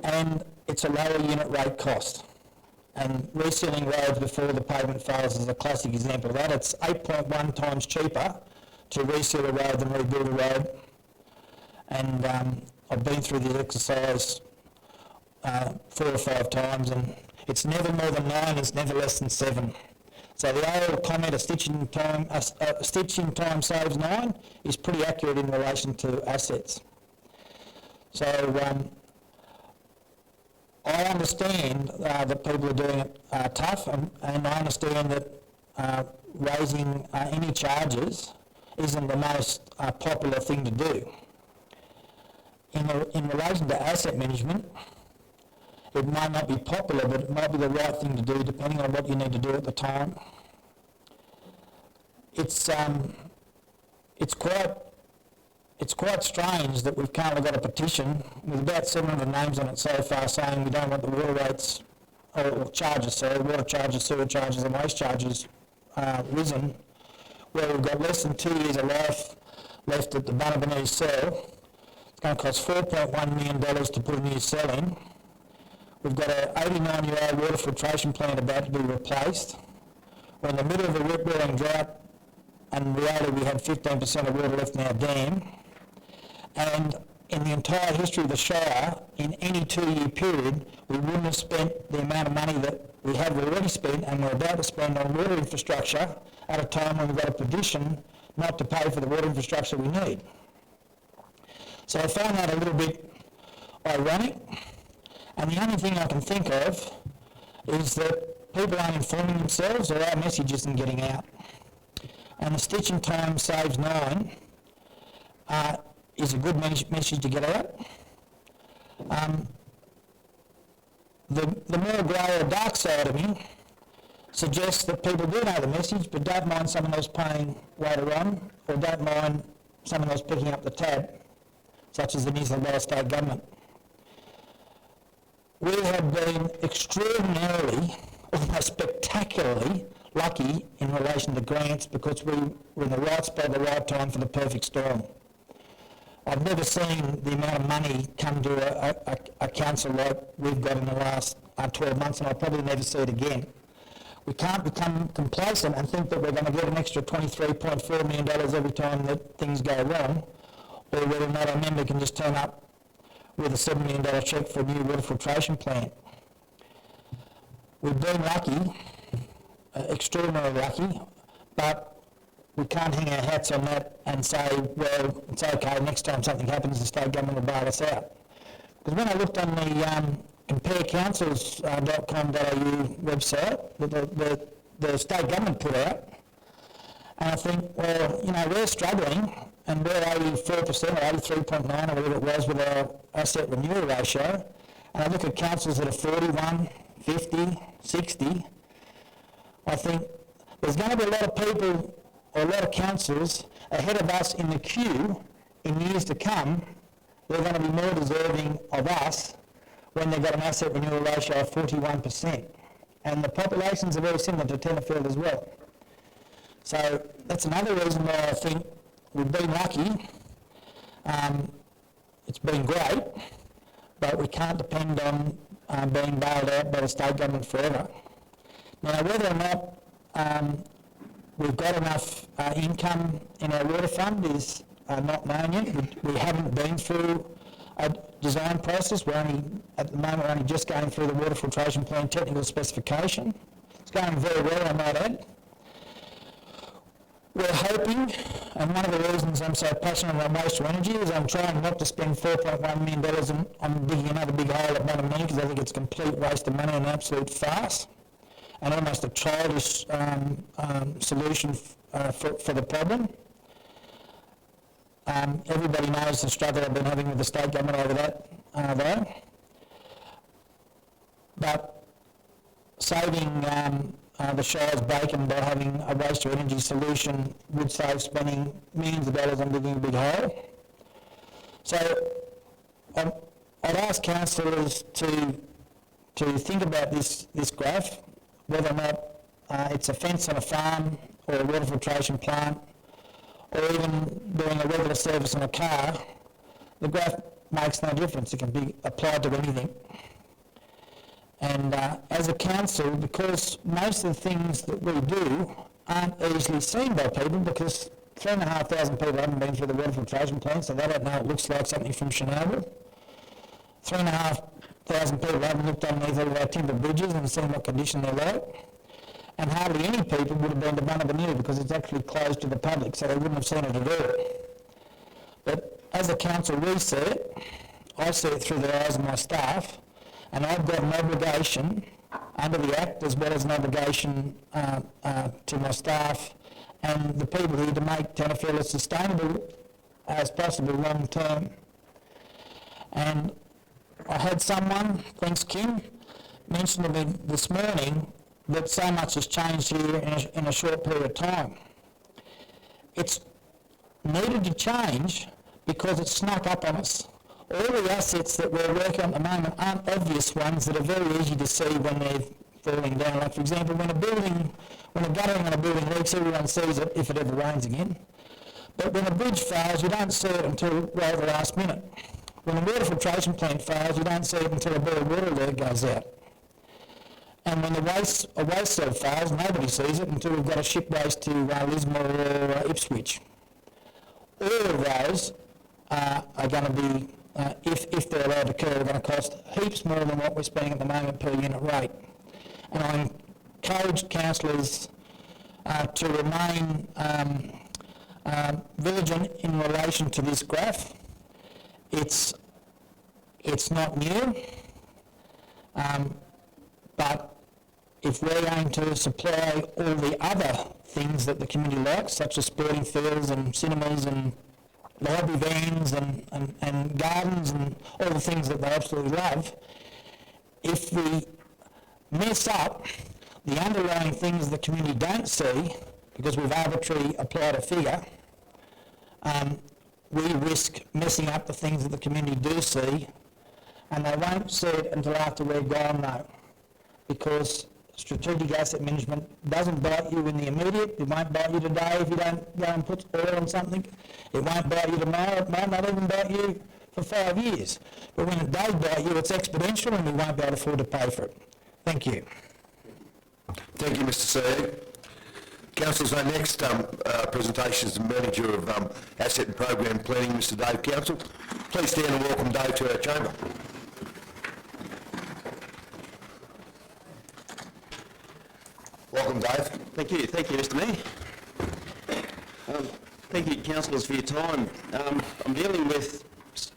and it's a lower unit rate cost. And resealing roads before the pavement fails is a classic example of that. It's 8.1 times cheaper to reseal a road than rebuild a road. And I've been through the exercise 4 or 5 times, and it's never more than 9, it's never less than 7. So the old comment, a stitching time saves 9, is pretty accurate in relation to assets. So I understand that people are doing it tough, and I understand that raising any charges isn't the most popular thing to do. In relation to asset management, it might not be popular, but it might be the right thing to do depending on what you need to do at the time. It's quite strange that we've currently got a petition with about 700 names on it so far saying we don't want the water rates, or charges, sorry, water charges, sewer charges and waste charges risen, where we've got less than 2 years of life left at the Bunnabanoo cell. It's going to cost $4.1 million to put a new cell in. We've got an 89-year-old water filtration plant about to be replaced. We're in the middle of a rip-roaring drought, and in reality we had 15% of water left in our dam. And in the entire history of the Shire, in any 2-year period, we wouldn't have spent the amount of money that we have already spent and we're about to spend on water infrastructure at a time when we've got a petition not to pay for the water infrastructure we need. So I find that a little bit ironic, and the only thing I can think of is that people aren't informing themselves, or our message isn't getting out. And the stitching time saves 9 is a good message to get out. The more grey or dark side of me suggests that people do know the message but don't mind someone else paying later on, or don't mind someone else picking up the tab, such as the New South Wales State Government. We have been extraordinarily, almost spectacularly, lucky in relation to grants because we were in the right spot at the right time for the perfect storm. I've never seen the amount of money come to a council like we've got in the last 12 months, and I'll probably never see it again. We can't become complacent and think that we're going to get an extra $23.4 million every time that things go wrong, or whether or not a member can just turn up with a $7 million cheque for a new water filtration plant. We've been lucky, extraordinarily lucky, but we can't hang our hats on that and say, well, it's okay, next time something happens, the state government will bail us out. Because when I looked on the comparecouncils.com.au website that the state government put out, and I think, well, you know, we're struggling, and we're 84% or 83.9 or whatever it was with our asset renewal ratio, and I look at councils that are 41, 50, 60, I think there's going to be a lot of people or a lot of councils ahead of us in the queue in years to come. They're going to be more deserving of us when they've got an asset renewal ratio of 41%. And the populations are very similar to Tenterfield as well. So that's another reason why I think we've been lucky. It's been great, but we can't depend on being bailed out by the state government forever. Now, whether or not we've got enough income in our water fund is not known yet. We haven't been through a design process. At the moment, we're only just going through the water filtration plant technical specification. It's going very well, I might add. We're hoping, and one of the reasons I'm so passionate about waste to energy is I'm trying not to spend $4.1 million on digging another big hole at Bunamini, because I think it's a complete waste of money and an absolute farce, and almost a childish solution for the problem. Everybody knows the struggle I've been having with the state government over that, though. But saving the Shire's bacon by having a waste to energy solution would save spending millions of dollars on digging a big hole. So I'd ask councillors to think about this graph, whether or not it's a fence on a farm or a water filtration plant, or even doing a regular service on a car. The graph makes no difference. It can be applied to anything. And as a council, because most of the things that we do aren't easily seen by people, because 3,500 people haven't been through the water filtration plant, so they don't know it looks like something from Chernobyl. 3,500 people haven't looked underneath all of our timber bridges and seen what condition they're like. And hardly any people would have been to Bunamini because it's actually closed to the public, so they wouldn't have seen it at all. But as a council, we see it. I see it through the eyes of my staff, and I've got an obligation under the Act, as well as an obligation to my staff and the people here, to make Tennefield as sustainable as possible long term. And I had someone, thanks Kim, mention to me this morning that so much has changed here in a short period of time. It's needed to change because it snuck up on us. All the assets that we're working on at the moment aren't obvious ones that are very easy to see when they're falling down. Like, for example, when a guttering on a building leaks, everyone sees it if it ever rains again. But when a bridge fails, you don't see it until right at the last minute. When a water filtration plant fails, you don't see it until a boiled water alert goes out. And when a waste cell fails, nobody sees it until we've got to ship waste to Lismore or Ipswich. All of those are going to be, if they're allowed to occur, are going to cost heaps more than what we're spending at the moment per unit rate. And I encourage councillors to remain vigilant in relation to this graph. It's not new, but if we're going to supply all the other things that the community likes, such as sporting fields and cinemas and library vans and gardens and all the things that they absolutely love, if we mess up the underlying things the community don't see, because we've arbitrarily applied a figure, we risk messing up the things that the community do see, and they won't see it until after we're gone though, because strategic asset management doesn't bite you in the immediate. It won't bite you today if you don't go and put oil on something. It won't bite you tomorrow. It might not even bite you for 5 years. But when it does bite you, it's exponential and we won't be able to afford to pay for it. Thank you. Thank you, Mr. Seag. Councillors, our next presentation is the Manager of Asset and Program Planning, Mr. Dave Council. Please stand and welcome Dave to our chamber. Welcome, Dave. Thank you, Mr. Mayor. Thank you, councillors, for your time. I'm dealing with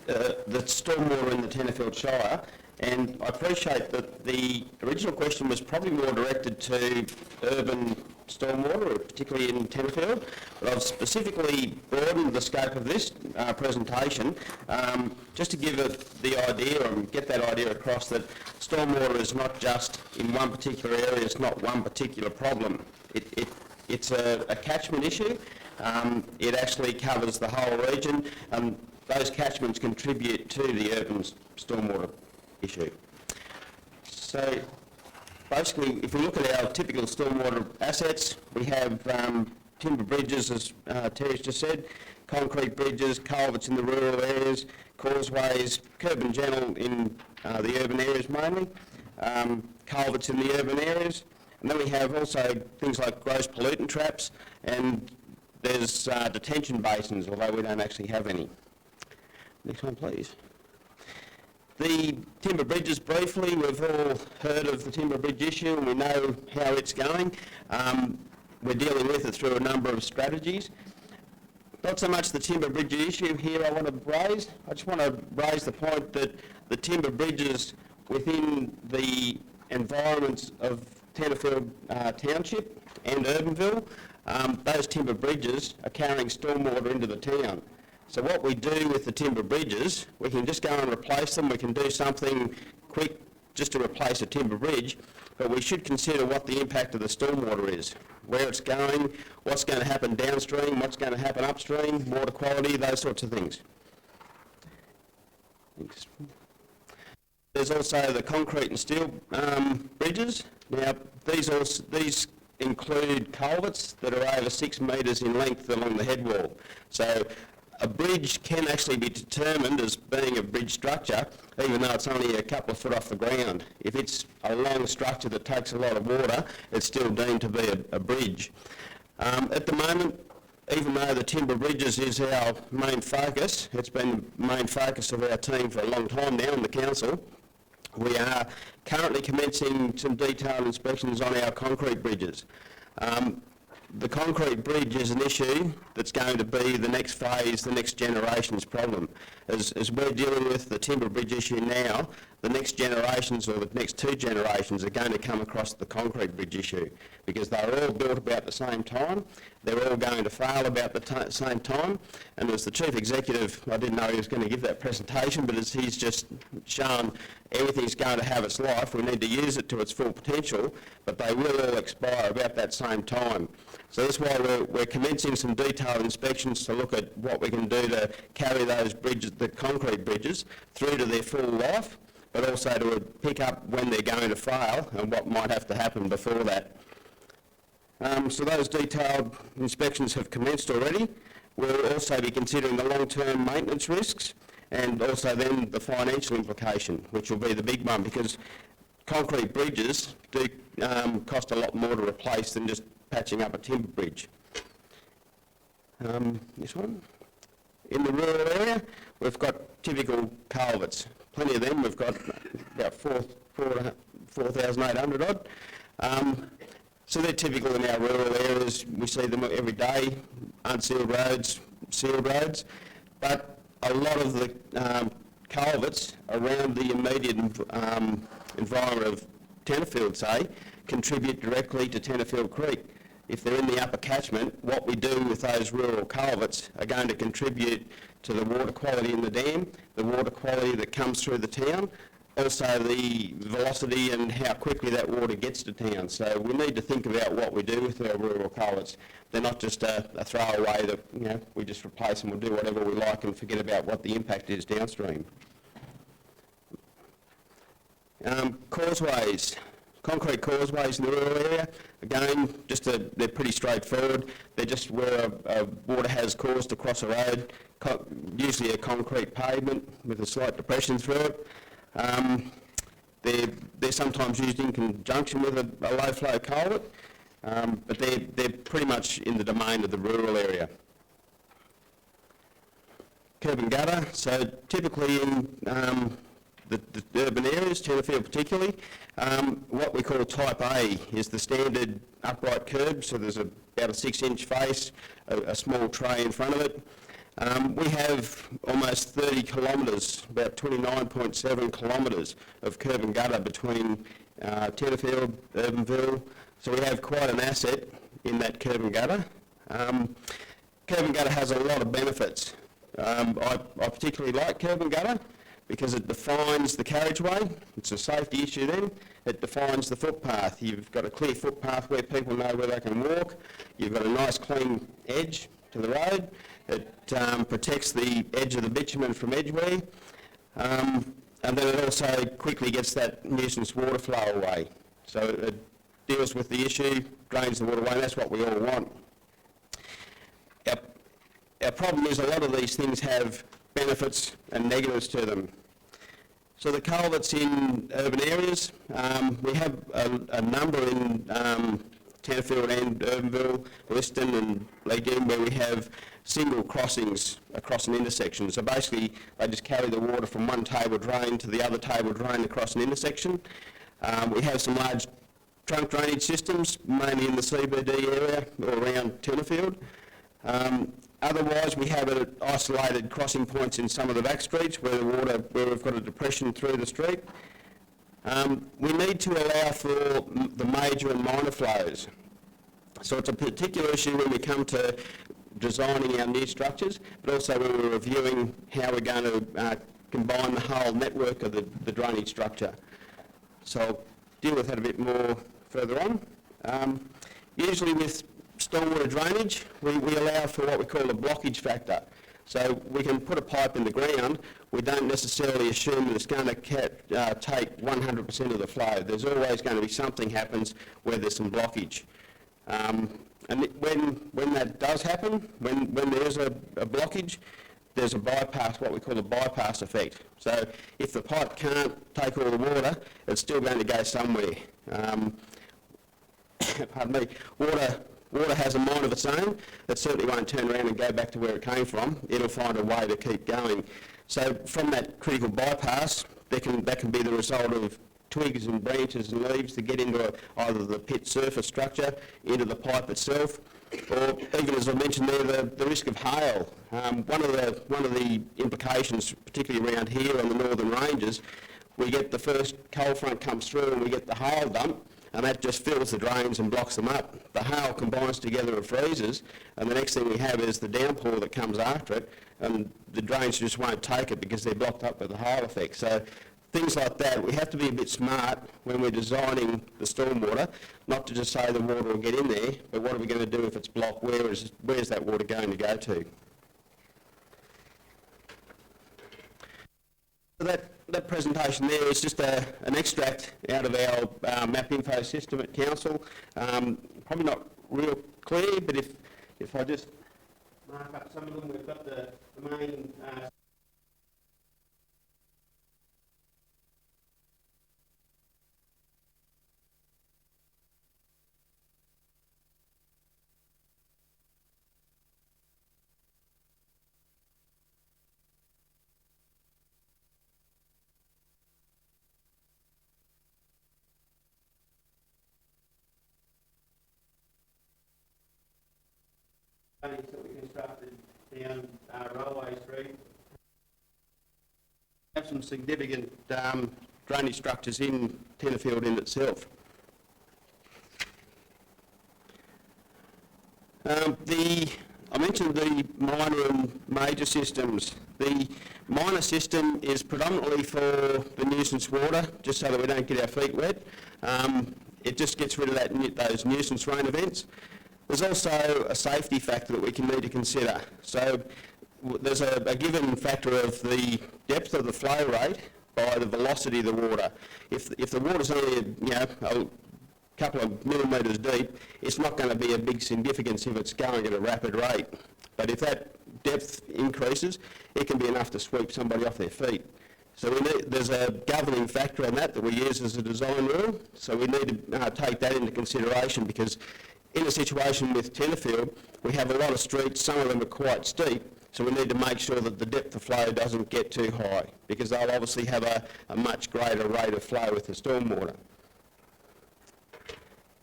the stormwater in the Tennefield Shire, and I appreciate that the original question was probably more directed to urban stormwater, particularly in Tennefield, but I've specifically broadened the scope of this presentation just to give the idea and get that idea across that stormwater is not just in one particular area, it's not one particular problem. It's a catchment issue. It actually covers the whole region, and those catchments contribute to the urban stormwater issue. So basically, if we look at our typical stormwater assets, we have timber bridges, as Terry's just said, concrete bridges, culverts in the rural areas, causeways, curb and channel in the urban areas mainly, culverts in the urban areas, and then we have also things like gross pollutant traps, and there's detention basins, although we don't actually have any. Next one, please. The timber bridges, briefly, we've all heard of the timber bridge issue and we know how it's going. We're dealing with it through a number of strategies. Not so much the timber bridge issue here I want to raise. I just want to raise the point that the timber bridges within the environments of Tenterfield Township and Urbanville, those timber bridges are carrying stormwater into the town. So what we do with the timber bridges, we can just go and replace them. We can do something quick just to replace a timber bridge, but we should consider what the impact of the stormwater is, where it's going, what's going to happen downstream, what's going to happen upstream, water quality, those sorts of things. Thanks. There's also the concrete and steel bridges. Now, these include culverts that are over 6 metres in length along the head wall. So a bridge can actually be determined as being a bridge structure, even though it's only a couple of foot off the ground. If it's a long structure that takes a lot of water, it's still deemed to be a bridge. At the moment, even though the timber bridges is our main focus, it's been the main focus of our team for a long time now in the council, we are currently commencing some detailed inspections on our concrete bridges. The concrete bridge is an issue that's going to be the next phase, the next generation's problem. As we're dealing with the timber bridge issue now, the next generations or the next 2 generations are going to come across the concrete bridge issue because they're all built about the same time, they're all going to fail about the same time, and as the Chief Executive, I didn't know he was going to give that presentation, but as he's just shown, everything's going to have its life. We need to use it to its full potential, but they will all expire about that same time. So that's why we're commencing some detailed inspections to look at what we can do to carry those bridges, the concrete bridges, through to their full life, but also to pick up when they're going to fail and what might have to happen before that. So those detailed inspections have commenced already. We'll also be considering the long-term maintenance risks and also then the financial implication, which will be the big one, because concrete bridges do cost a lot more to replace than just patching up a timber bridge. This one. In the rural area, we've got typical culverts. Plenty of them. We've got about 4,800 odd. So they're typical in our rural areas. We see them every day, unsealed roads, sealed roads. But a lot of the culverts around the immediate environment of Tenterfield, say, contribute directly to Tenterfield Creek. If they're in the upper catchment, what we do with those rural culverts are going to contribute to the water quality in the dam, the water quality that comes through the town, also the velocity and how quickly that water gets to town. So we need to think about what we do with our rural culverts. They're not just a throwaway that, you know, we just replace them, we'll do whatever we like and forget about what the impact is downstream. Causeways. Concrete causeways in the rural area, again, they're pretty straightforward. They're just where water has caused to cross a road, usually a concrete pavement with a slight depression through it. They're sometimes used in conjunction with a low-flow culvert, but they're pretty much in the domain of the rural area. Curb and gutter, so typically in the urban areas, Tenterfield particularly, what we call Type A is the standard upright curb, so there's about a 6-inch face, a small tray in front of it. We have almost 30 kilometres, about 29.7 kilometres of curb and gutter between Tenterfield, Urbanville, so we have quite an asset in that curb and gutter. Curb and gutter has a lot of benefits. I particularly like curb and gutter because it defines the carriageway. It's a safety issue then. It defines the footpath. You've got a clear footpath where people know where they can walk. You've got a nice clean edge to the road. It protects the edge of the bitumen from edge wear. And then it also quickly gets that nuisance water flow away. So it deals with the issue, drains the water away, and that's what we all want. Our problem is a lot of these things have benefits and negatives to them. So the culverts in urban areas, we have a number in Tenterfield and Urbanville, Liston and Legion, where we have single crossings across an intersection. So basically, they just carry the water from one table drain to the other table drain across an intersection. We have some large trunk drainage systems, mainly in the CBD area or around Tenterfield. Otherwise, we have isolated crossing points in some of the back streets where we've got a depression through the street. We need to allow for the major and minor flows. So it's a particular issue when we come to designing our new structures, but also when we're reviewing how we're going to combine the whole network of the drainage structure. So I'll deal with that a bit more further on. Usually with stormwater drainage, we allow for what we call a blockage factor. So we can put a pipe in the ground, we don't necessarily assume that it's going to take 100% of the flow. There's always going to be something happens where there's some blockage. And when that does happen, when there's a blockage, there's a bypass, what we call a bypass effect. So if the pipe can't take all the water, it's still going to go somewhere. Pardon me, water has a mind of its own. It certainly won't turn around and go back to where it came from. It'll find a way to keep going. So from that critical bypass, that can be the result of twigs and branches and leaves to get into either the pit surface structure, into the pipe itself, or even, as I mentioned there, the risk of hail. One of the implications, particularly around here on the northern ranges, we get the first cold front comes through and we get the hail dump, and that just fills the drains and blocks them up. The hail combines together and freezes, and the next thing we have is the downpour that comes after it, and the drains just won't take it because they're blocked up with the hail effect. So things like that, we have to be a bit smart when we're designing the stormwater, not to just say the water will get in there, but what are we going to do if it's blocked? Where's that water going to go to? So that presentation there is just an extract out of our map info system at council. Probably not real clear, but if I just mark up some of them, we've got the main that we constructed down Railway Street. Have some significant drainage structures in Tenterfield in itself. I mentioned the minor and major systems. The minor system is predominantly for the nuisance water, just so that we don't get our feet wet. It just gets rid of those nuisance rain events. There's also a safety factor that we can need to consider. So there's a given factor of the depth of the flow rate by the velocity of the water. If the water's only a couple of millimetres deep, it's not going to be a big significance if it's going at a rapid rate. But if that depth increases, it can be enough to sweep somebody off their feet. So there's a governing factor on that we use as a design rule. So we need to take that into consideration, because in a situation with Tenterfield, we have a lot of streets, some of them are quite steep, so we need to make sure that the depth of flow doesn't get too high, because they'll obviously have a much greater rate of flow with the stormwater.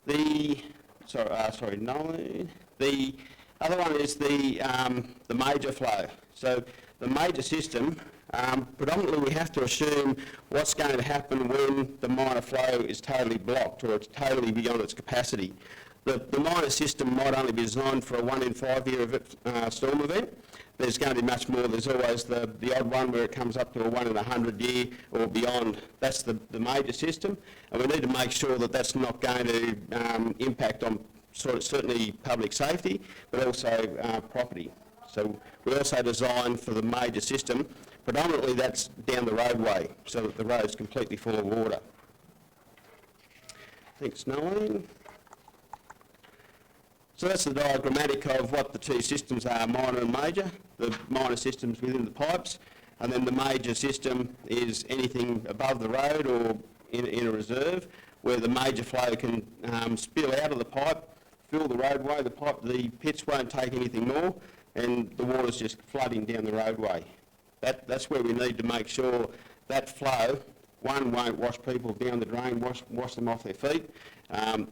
The other one is the major flow. So the major system, predominantly we have to assume what's going to happen when the minor flow is totally blocked or it's totally beyond its capacity. The minor system might only be designed for a 1 in 5 year storm event. There's going to be much more. There's always the odd one where it comes up to a 1 in 100 year or beyond. That's the major system, and we need to make sure that that's not going to impact on certainly public safety, but also property. So we also design for the major system, predominantly that's down the roadway, so that the road's completely full of water. Thanks, Nolene. So that's the diagrammatic of what the two systems are, minor and major. The minor system's within the pipes, and then the major system is anything above the road or in a reserve, where the major flow can spill out of the pipe, fill the roadway, the pits won't take anything more, and the water's just flooding down the roadway. That's where we need to make sure that flow, one, won't wash people down the drain, wash them off their feet.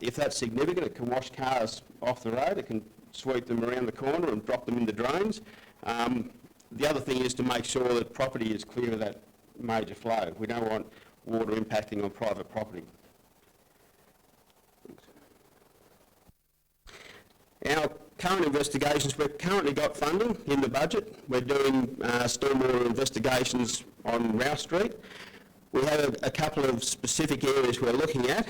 If that's significant, it can wash cars off the road, it can sweep them around the corner and drop them in the drains. The other thing is to make sure that property is clear of that major flow. We don't want water impacting on private property. Our current investigations, we've currently got funding in the budget. We're doing stormwater investigations on Rouse Street. We have a couple of specific areas we're looking at.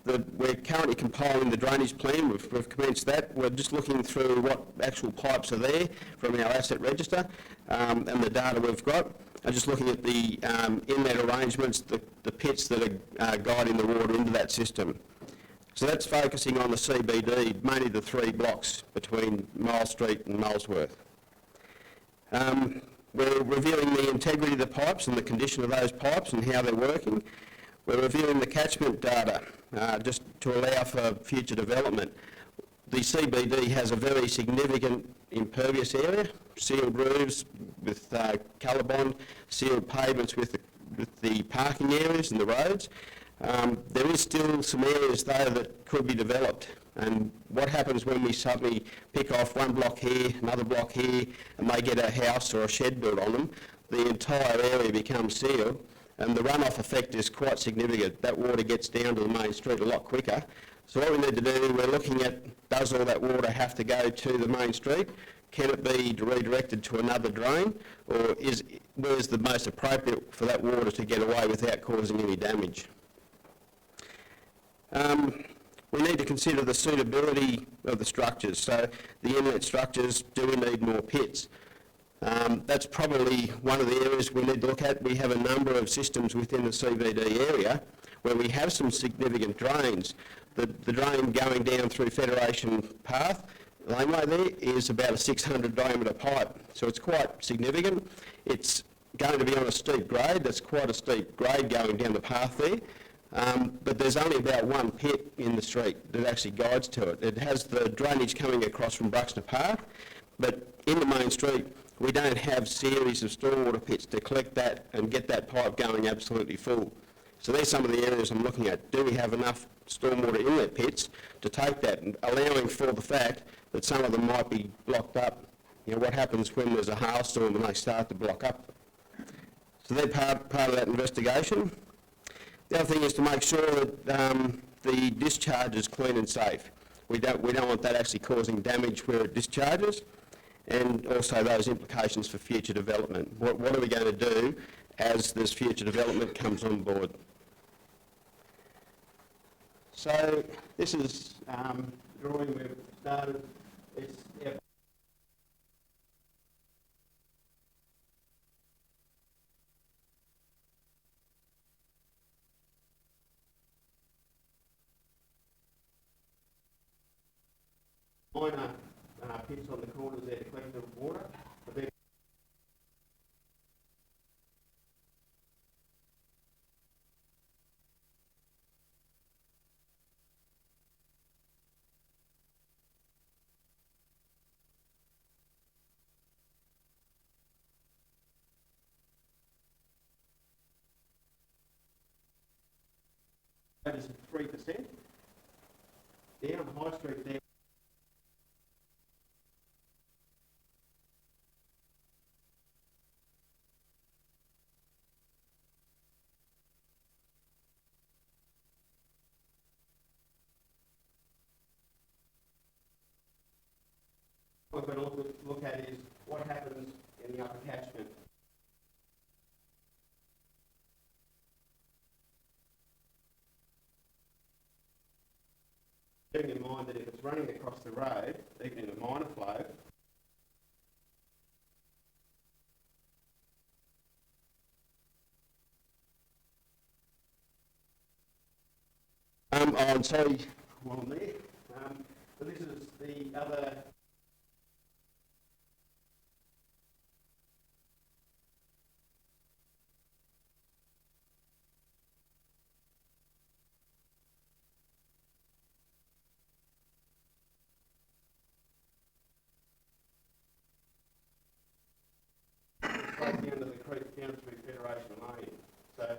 We're currently compiling the drainage plan. We've commenced that. We're just looking through what actual pipes are there from our asset register and the data we've got. And just looking at the inlet arrangements, the pits that are guiding the water into that system. So that's focusing on the CBD, mainly the 3 blocks between Miles Street and Molesworth. We're reviewing the integrity of the pipes and the condition of those pipes and how they're working. We're reviewing the catchment data just to allow for future development. The CBD has a very significant impervious area, sealed roofs with Colorbond, sealed pavements with the parking areas and the roads. There is still some areas though that could be developed, and what happens when we suddenly pick off one block here, another block here, and they get a house or a shed built on them, the entire area becomes sealed, and the runoff effect is quite significant. That water gets down to the main street a lot quicker. So what we need to do, we're looking at, does all that water have to go to the main street? Can it be redirected to another drain, or where's the most appropriate for that water to get away without causing any damage? We need to consider the suitability of the structures. So the inlet structures, do we need more pits? That's probably one of the areas we need to look at. We have a number of systems within the CBD area where we have some significant drains. The drain going down through Federation Path, laneway there, is about a 600 diameter pipe, so it's quite significant. It's going to be on a steep grade. That's quite a steep grade going down the path there. But there's only about one pit in the street that actually guides to it. It has the drainage coming across from Bruxner Park, but in the main street we don't have series of stormwater pits to collect that and get that pipe going absolutely full. So there's some of the areas I'm looking at. Do we have enough stormwater inlet pits to take that, and allowing for the fact that some of them might be blocked up? You know, what happens when there's a hailstorm and they start to block up? So they're part of that investigation. The other thing is to make sure that the discharge is clean and safe. We don't want that actually causing damage where it discharges, and also those implications for future development. What are we going to do as this future development comes on board? So this is the drawing we've started. It's minor pits on the corners there to collect the water, but then that is 3%. Down on High Street there. What we're going to look at is what happens in the upper catchment. Bearing in mind that if it's running across the road, even in a minor flow, I'm sorry, while I'm there. So this is the other. Right at the end of the creek down through Federation Lane. So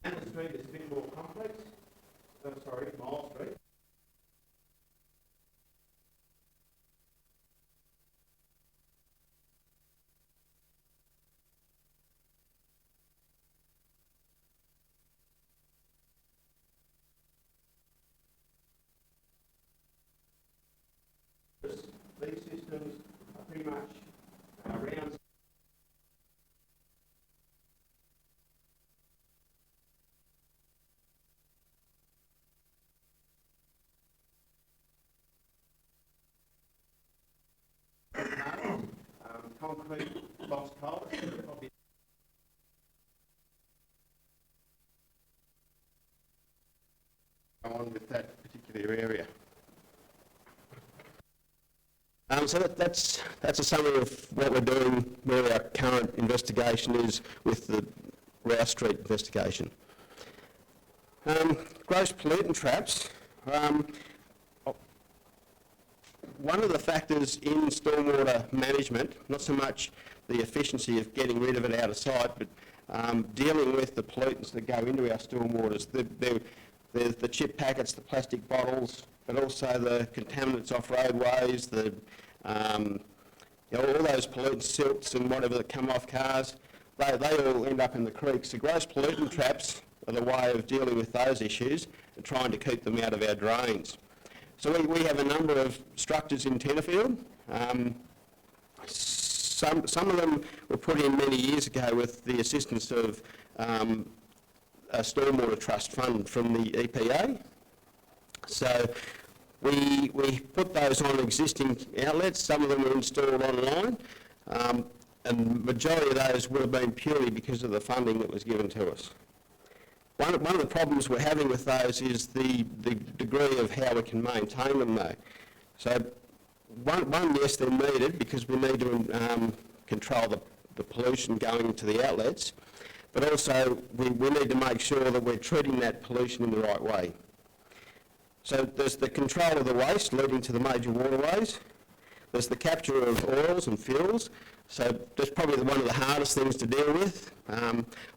Anna Street is a bit more complex. Sorry, Miles Street. These systems are pretty much around. Concrete box culverts, probably go on with that particular area. So that's a summary of what we're doing, where our current investigation is with the Rouse Street investigation. Gross pollutant traps. One of the factors in stormwater management, not so much the efficiency of getting rid of it out of sight, but dealing with the pollutants that go into our stormwaters, the chip packets, the plastic bottles, but also the contaminants off roadways, all those pollutants, silts and whatever that come off cars, they all end up in the creeks. The gross pollutant traps are the way of dealing with those issues and trying to keep them out of our drains. So we have a number of structures in Tenterfield. Some of them were put in many years ago with the assistance of a stormwater trust fund from the EPA. So we put those on existing outlets. Some of them were installed online, and the majority of those would have been purely because of the funding that was given to us. One of the problems we're having with those is the degree of how we can maintain them though. So one, yes, they're needed because we need to control the pollution going into the outlets, but also we need to make sure that we're treating that pollution in the right way. So there's the control of the waste leading to the major waterways. There's the capture of oils and fuels. So that's probably one of the hardest things to deal with.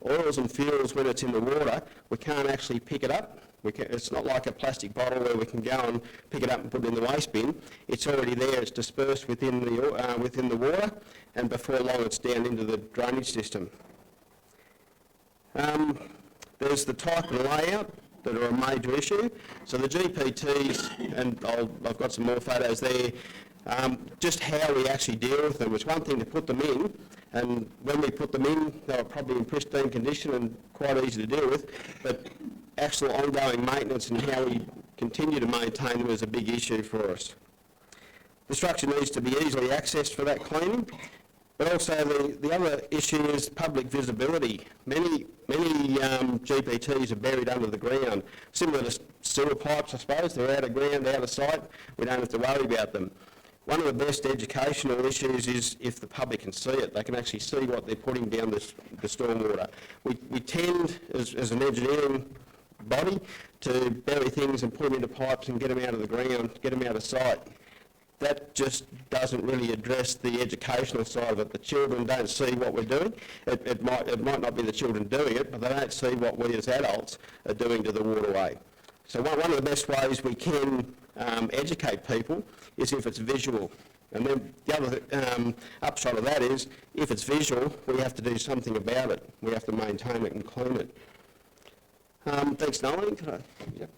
Oils and fuels, when it's in the water, we can't actually pick it up. It's not like a plastic bottle where we can go and pick it up and put it in the waste bin. It's already there, it's dispersed within the water, and before long it's down into the drainage system. There's the type and layout that are a major issue. So the GPTs, and I've got some more photos there, just how we actually deal with them. It's one thing to put them in, and when we put them in, they were probably in pristine condition and quite easy to deal with, but actual ongoing maintenance and how we continue to maintain them is a big issue for us. The structure needs to be easily accessed for that cleaning, but also the other issue is public visibility. Many GPTs are buried under the ground, similar to sewer pipes, I suppose. They're out of ground, out of sight. We don't have to worry about them. One of the best educational issues is if the public can see it. They can actually see what they're putting down the stormwater. We tend, as an engineering body, to bury things and put them into pipes and get them out of the ground, get them out of sight. That just doesn't really address the educational side of it. The children don't see what we're doing. It might not be the children doing it, but they don't see what we as adults are doing to the waterway. So one of the best ways we can educate people is if it's visual. And then the other upshot of that is, if it's visual, we have to do something about it. We have to maintain it and clean it. Thanks, Nolene. Yep.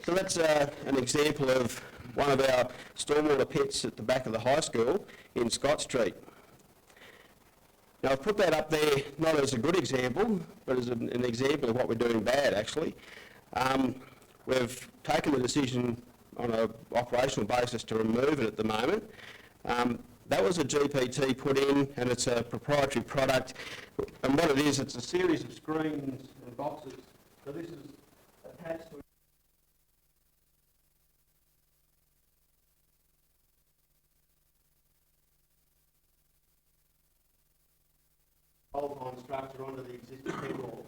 So that's an example of one of our stormwater pits at the back of the high school in Scott Street. Now, I've put that up there not as a good example, but as an example of what we're doing bad, actually. We've taken the decision on an operational basis to remove it at the moment. That was a GPT put in, and it's a proprietary product. And what it is, it's a series of screens and boxes. So this is attached to bolt-on structure onto the existing head wall.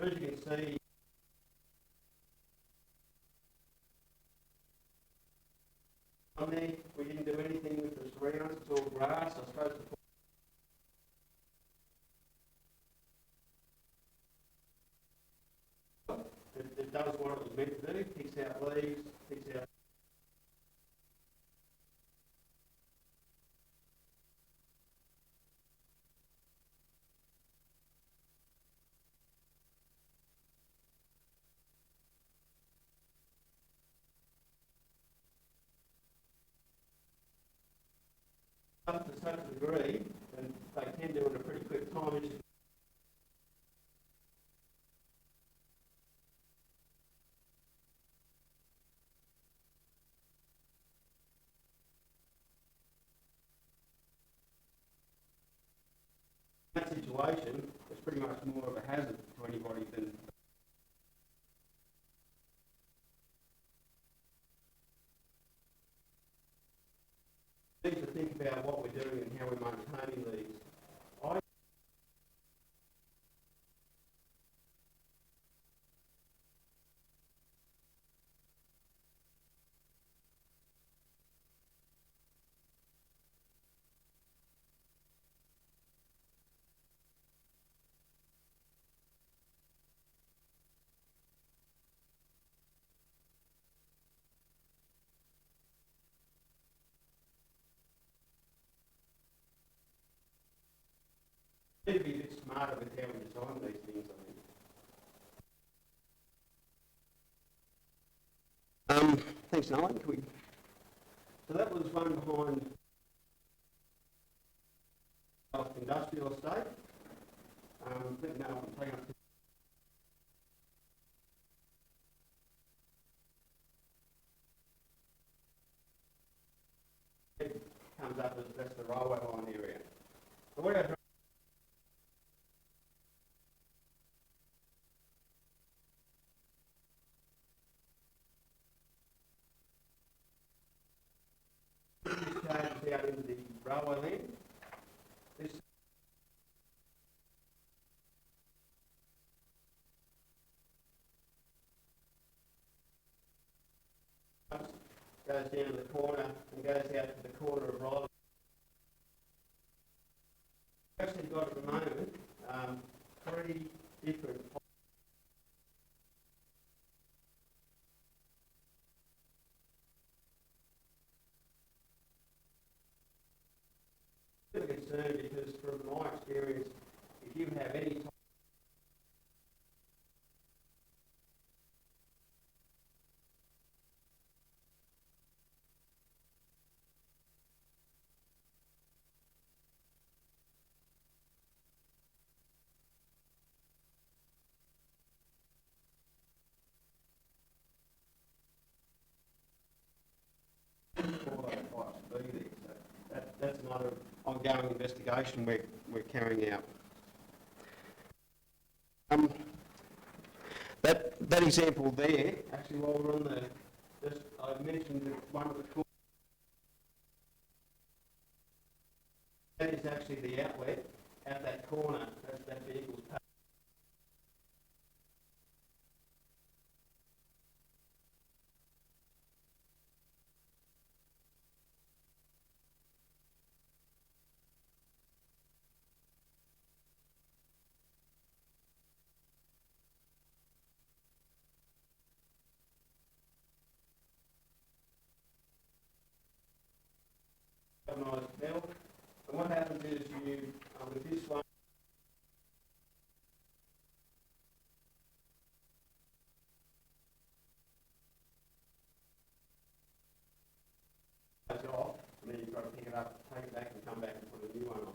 As you can see, on there, we didn't do anything with the surrounds, it's all grass. I suppose to put it does what it was meant to do, picks out leaves, picks out up to such a degree, and they can do it in a pretty quick time. In that situation, it's pretty much more of a hazard to anybody than need to think about what we're doing and how we're maintaining these. We need to be a bit smarter with how we design these things, I think. Thanks, Nolan. So that was one behind industrial estate. I think now I'm taking up it comes up as that's the railway line area. So what our discharges out into the railway land. This goes down to the corner and goes out to the corner of Riley. We've actually got at the moment 3 different concern because from my experience, if you have any that's another ongoing investigation we're carrying out. That example there, actually while we're on I mentioned that one of the that is actually the outlet at that corner, that's that vehicle's parked. Nice bell. And what happens is you it up, take it back and come back and put a new one on.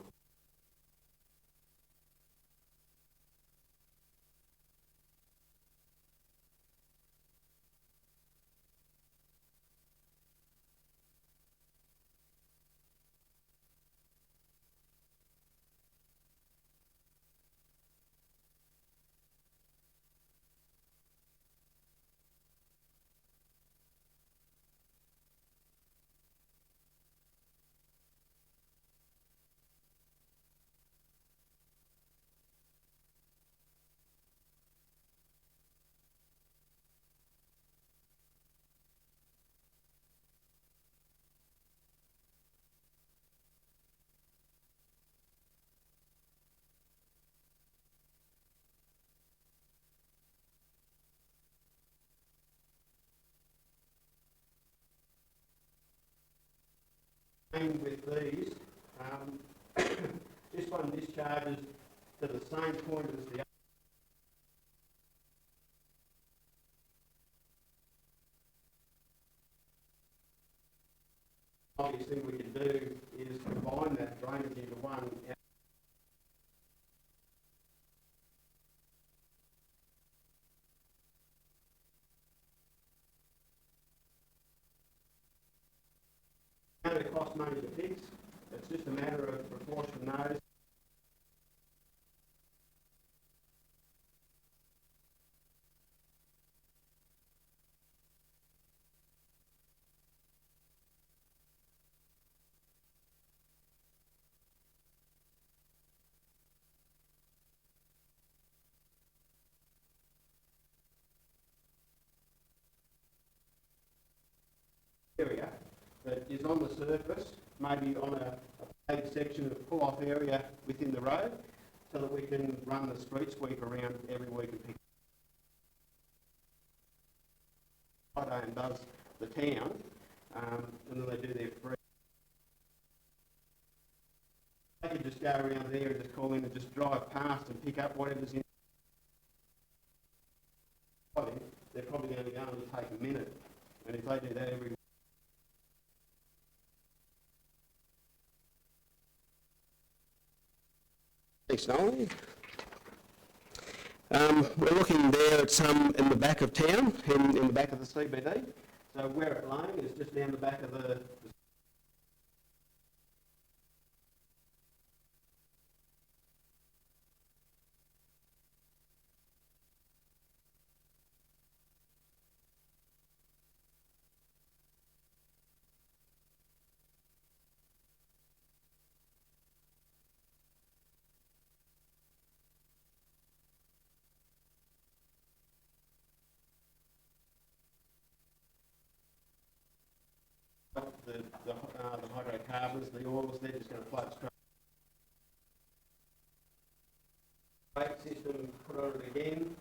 With these, this one discharges to the same point as the other. Obvious thing we can do is combine that drainage into one. It's going to cost money to fix. It's just a matter of proportion those. Area that is on the surface, maybe on a paved section of pull-off area within the road, so that we can run the street sweep around every week and pick Friday and does the town, and then they do their free. They could just go around there and just call in and just drive past and pick up whatever's in. They're probably only going to take a minute, and if they do that every Thanks, Nolan. We're looking there at some in the back of town, in the back of the CBD. So where it's lying is just down the back of the hydrocarbons, the oils, they're just going to float straight. Brake system, put on it again.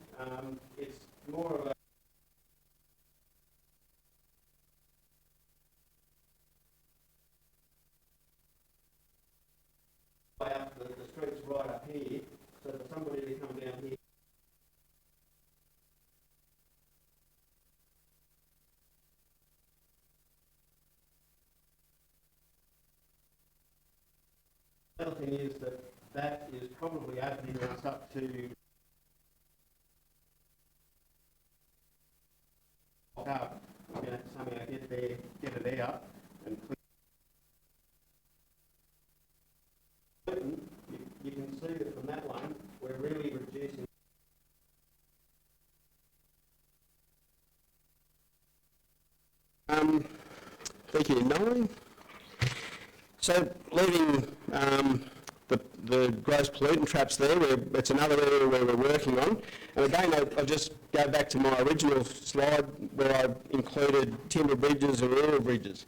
It's more of a up the street's right up here, so for somebody to come down here. The other thing is that is probably opening us up to up. We're going to have to somehow get there, get it out, and clear. You can see that from that one, we're really reducing. Thank you, Nolan. So leaving the gross pollutant traps there, it's another area where we're working on. And again, I'll just go back to my original slide where I included timber bridges and rural bridges.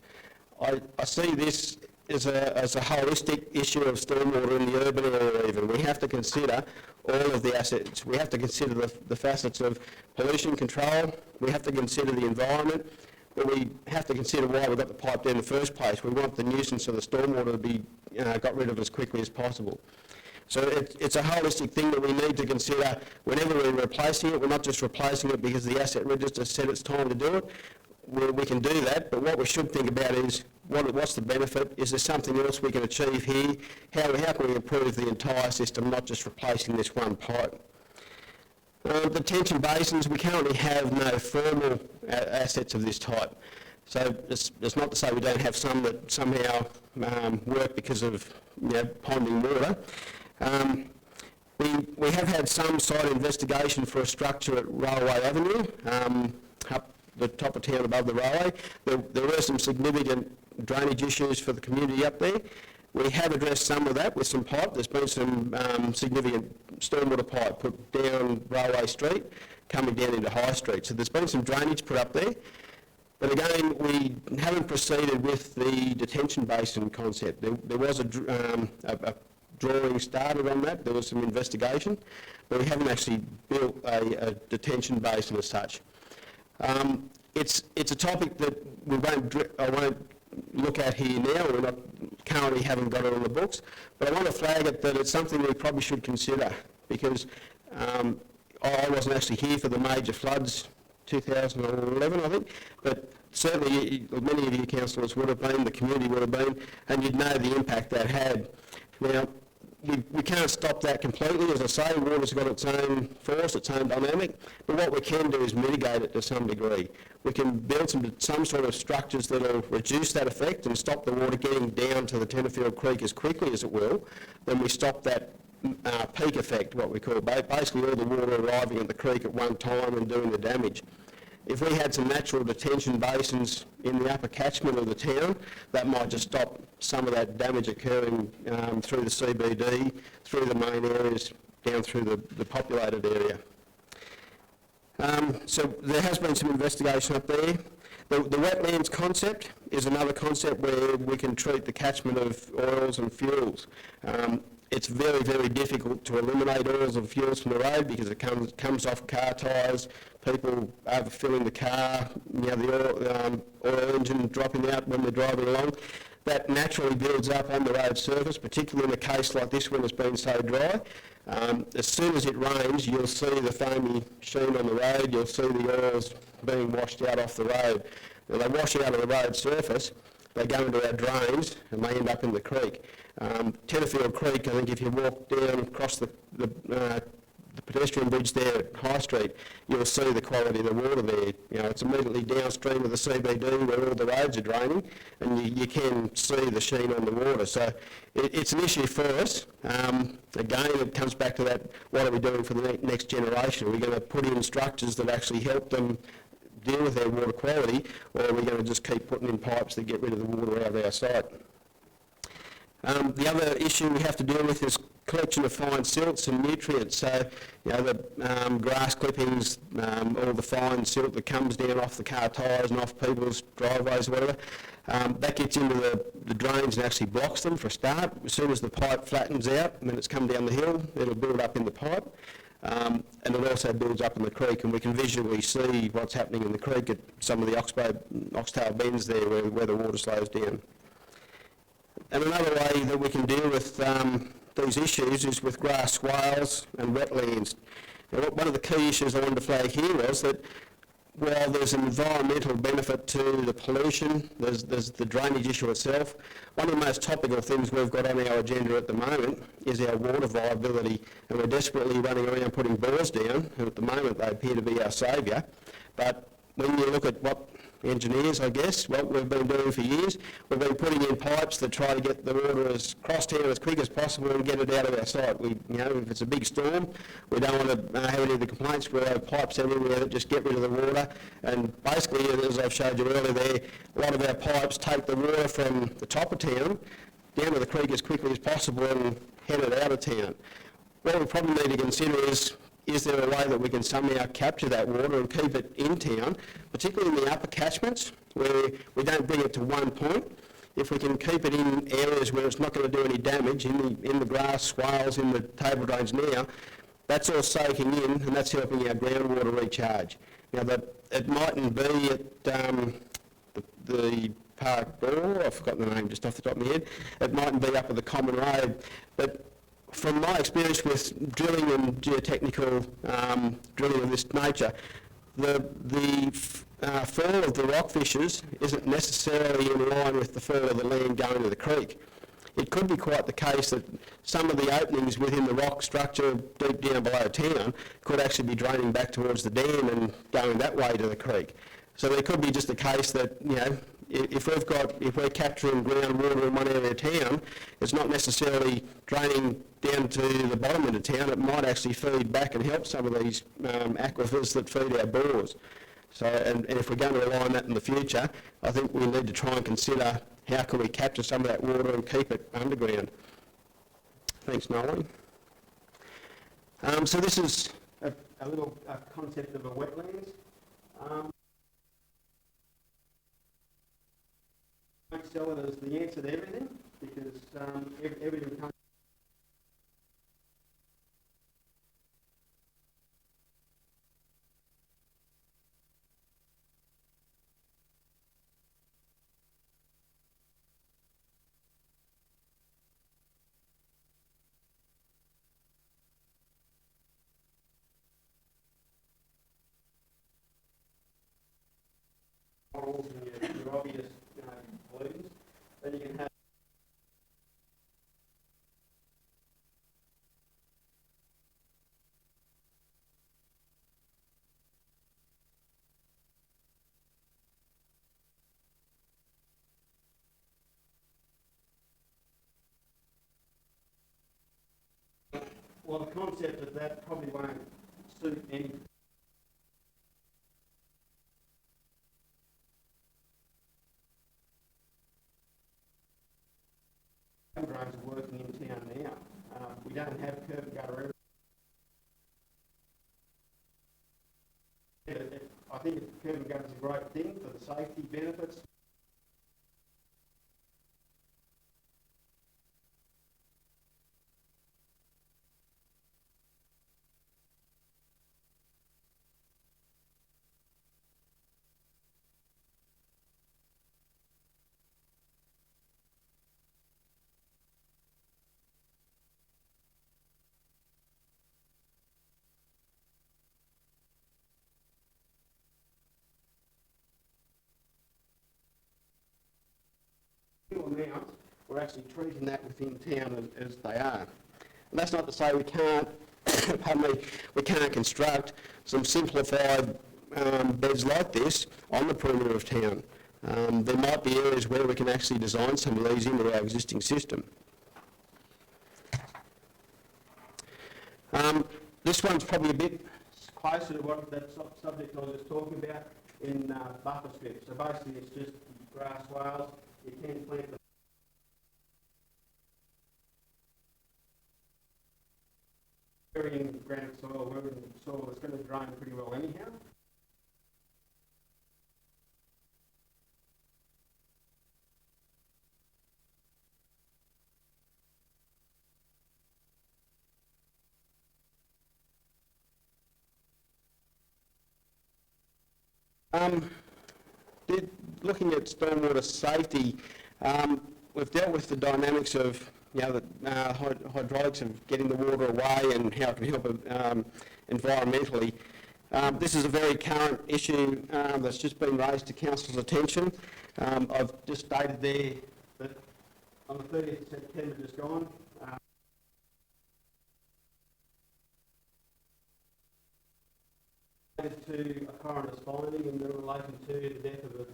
I see this as a holistic issue of stormwater in the urban area even. We have to consider all of the assets. We have to consider the facets of pollution control. We have to consider the environment. But we have to consider why we got the pipe there in the first place. We want the nuisance of the stormwater to be got rid of as quickly as possible. So it's a holistic thing that we need to consider whenever we're replacing it. We're not just replacing it because the asset register said it's time to do it. We can do that, but what we should think about is what's the benefit? Is there something else we can achieve here? How can we improve the entire system, not just replacing this one pipe? Detention basins, we currently have no formal assets of this type. So it's not to say we don't have some that somehow work because of ponding water. We have had some site investigation for a structure at Railway Avenue, up the top of town above the railway. There were some significant drainage issues for the community up there. We have addressed some of that with some pipe. There's been some significant stormwater pipe put down Railway Street, coming down into High Street. So there's been some drainage put up there. But again, we haven't proceeded with the detention basin concept. There was a drawing started on that. There was some investigation, but we haven't actually built a detention basin as such. It's a topic that I won't look at here now. We're not currently haven't got it on the books, but I want to flag it that it's something we probably should consider, because I wasn't actually here for the major floods 2011, I think, but certainly many of you councillors would have been, the community would have been, and you'd know the impact that had. Now, we can't stop that completely. As I say, water's got its own force, its own dynamic, but what we can do is mitigate it to some degree. We can build some sort of structures that will reduce that effect and stop the water getting down to the Tenterfield Creek as quickly as it will. Then we stop that peak effect, what we call, basically all the water arriving at the creek at one time and doing the damage. If we had some natural detention basins in the upper catchment of the town, that might just stop some of that damage occurring through the CBD, through the main areas, down through the populated area. So there has been some investigation up there. The wetlands concept is another concept where we can treat the catchment of oils and fuels. It's very, very difficult to eliminate oils and fuels from the road because it comes off car tyres, people overfilling the car, the oil engine dropping out when they're driving along. That naturally builds up on the road surface, particularly in a case like this when it's been so dry. As soon as it rains, you'll see the foamy sheen on the road, you'll see the oils being washed out off the road. Now, they wash out of the road surface, they go into our drains and they end up in the creek. Tenterfield Creek, I think if you walk down across the pedestrian bridge there at High Street, you'll see the quality of the water there. It's immediately downstream of the CBD where all the roads are draining, and you can see the sheen on the water. So it's an issue for us. Again, it comes back to that, what are we doing for the next generation? Are we going to put in structures that actually help them deal with their water quality, or are we going to just keep putting in pipes that get rid of the water out of our site? The other issue we have to deal with is collection of fine silts and nutrients. So, the grass clippings, all the fine silt that comes down off the car tyres and off people's driveways or whatever, that gets into the drains and actually blocks them for a start. As soon as the pipe flattens out and then it's come down the hill, it'll build up in the pipe. And it also builds up in the creek, and we can visually see what's happening in the creek at some of the oxtail bends there where the water slows down. And another way that we can deal with these issues is with grass swales and wetlands. Now, one of the key issues I wanted to flag here was that while there's an environmental benefit to the pollution, there's the drainage issue itself. One of the most topical things we've got on our agenda at the moment is our water viability, and we're desperately running around putting bores down, and at the moment they appear to be our saviour. But when you look at what engineers, I guess, what we've been doing for years, we've been putting in pipes that try to get the water across town as quick as possible and get it out of our site. If it's a big storm, we don't want to have any of the complaints where there are pipes everywhere that just get rid of the water. And basically, as I've showed you earlier there, a lot of our pipes take the water from the top of town down to the creek as quickly as possible and head it out of town. What we probably need to consider is there a way that we can somehow capture that water and keep it in town, particularly in the upper catchments where we don't bring it to one point? If we can keep it in areas where it's not going to do any damage, in the grass swales, in the table drains now, that's all soaking in and that's helping our groundwater recharge. Now, it mightn't be at the Park Door, I've forgotten the name just off the top of my head, it mightn't be up at the Common Road, but from my experience with drilling and geotechnical drilling of this nature, the fall of the rock fissures isn't necessarily in line with the fall of the land going to the creek. It could be quite the case that some of the openings within the rock structure deep down below town could actually be draining back towards the dam and going that way to the creek. So there could be just a case that, you know, if we're capturing groundwater in one area of town, it's not necessarily draining down to the bottom of the town. It might actually feed back and help some of these aquifers that feed our bores. So, and if we're going to rely on that in the future, I think we need to try and consider how can we capture some of that water and keep it underground. Thanks, Nolene. So this is a little concept of a wetlands. I don't sell it as the answer to everything, because everything comes. Models and your obvious blues, then you can have well, the concept of that probably won't suit any. Drains are working in town now. We don't have curb and gutter everywhere. I think curb and gutter is a great thing for the safety benefits. Amount, we're actually treating that within town as they are. And that's not to say we can't, pardon me, we can't construct some simplified beds like this on the perimeter of town. There might be areas where we can actually design some of these into our existing system. This one's probably a bit closer to what that subject I was just talking about in buffer strips. So basically it's just grass swales. You can plant the burying granite soil, we're in soil that's going to drain pretty well anyhow. Looking at stormwater safety, we've dealt with the dynamics of the hydraulics of getting the water away and how it can help environmentally. This is a very current issue that's just been raised to Council's attention. I've just stated there that on the 30th of September just gone, to a coroner's finding in relation to the death of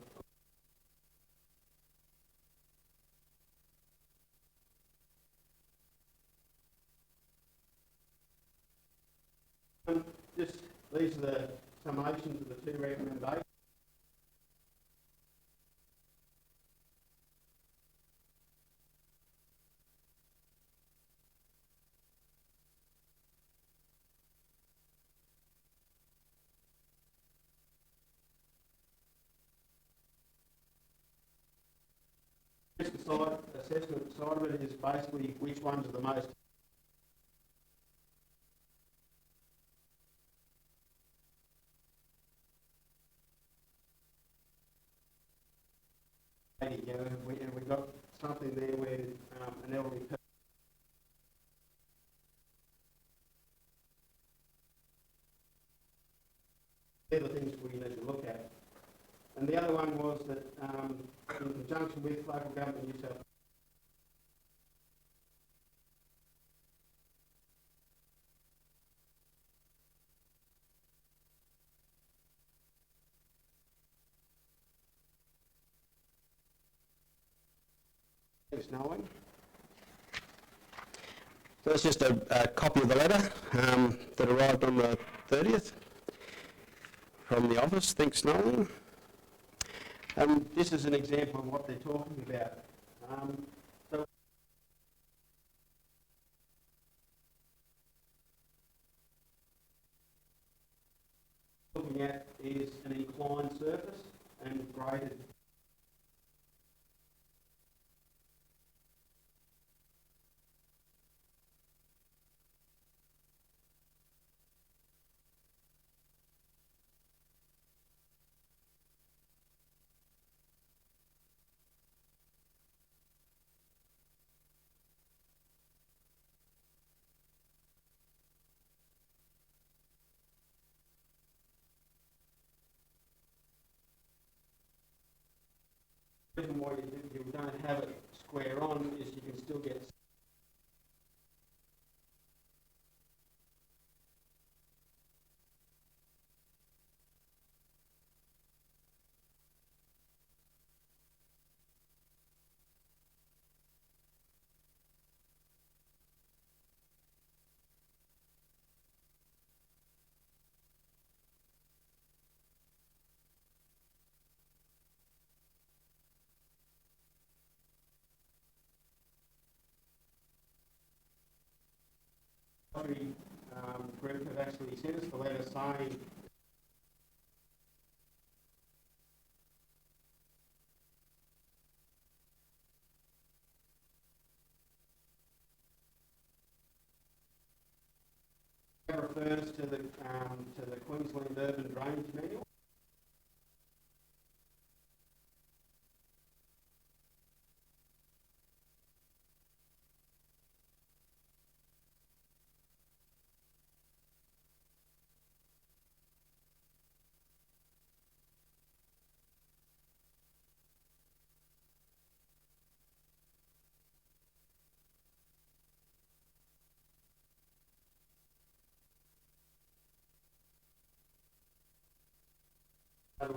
these are the summations of the two recommendations. Assessment side of it is basically which ones are the most we've got something there where an elderly person They're the things we need to look at. And the other one was that in conjunction with local government New South snowing. So that's just a copy of the letter that arrived on the 30th from the office. Thanks, Nolan. This is an example of what they're talking about. So looking at is an inclined surface and graded. The reason why you don't have it square on is you can still get group have actually sent us the letter saying that refers to the Queensland Urban Drainage Manual.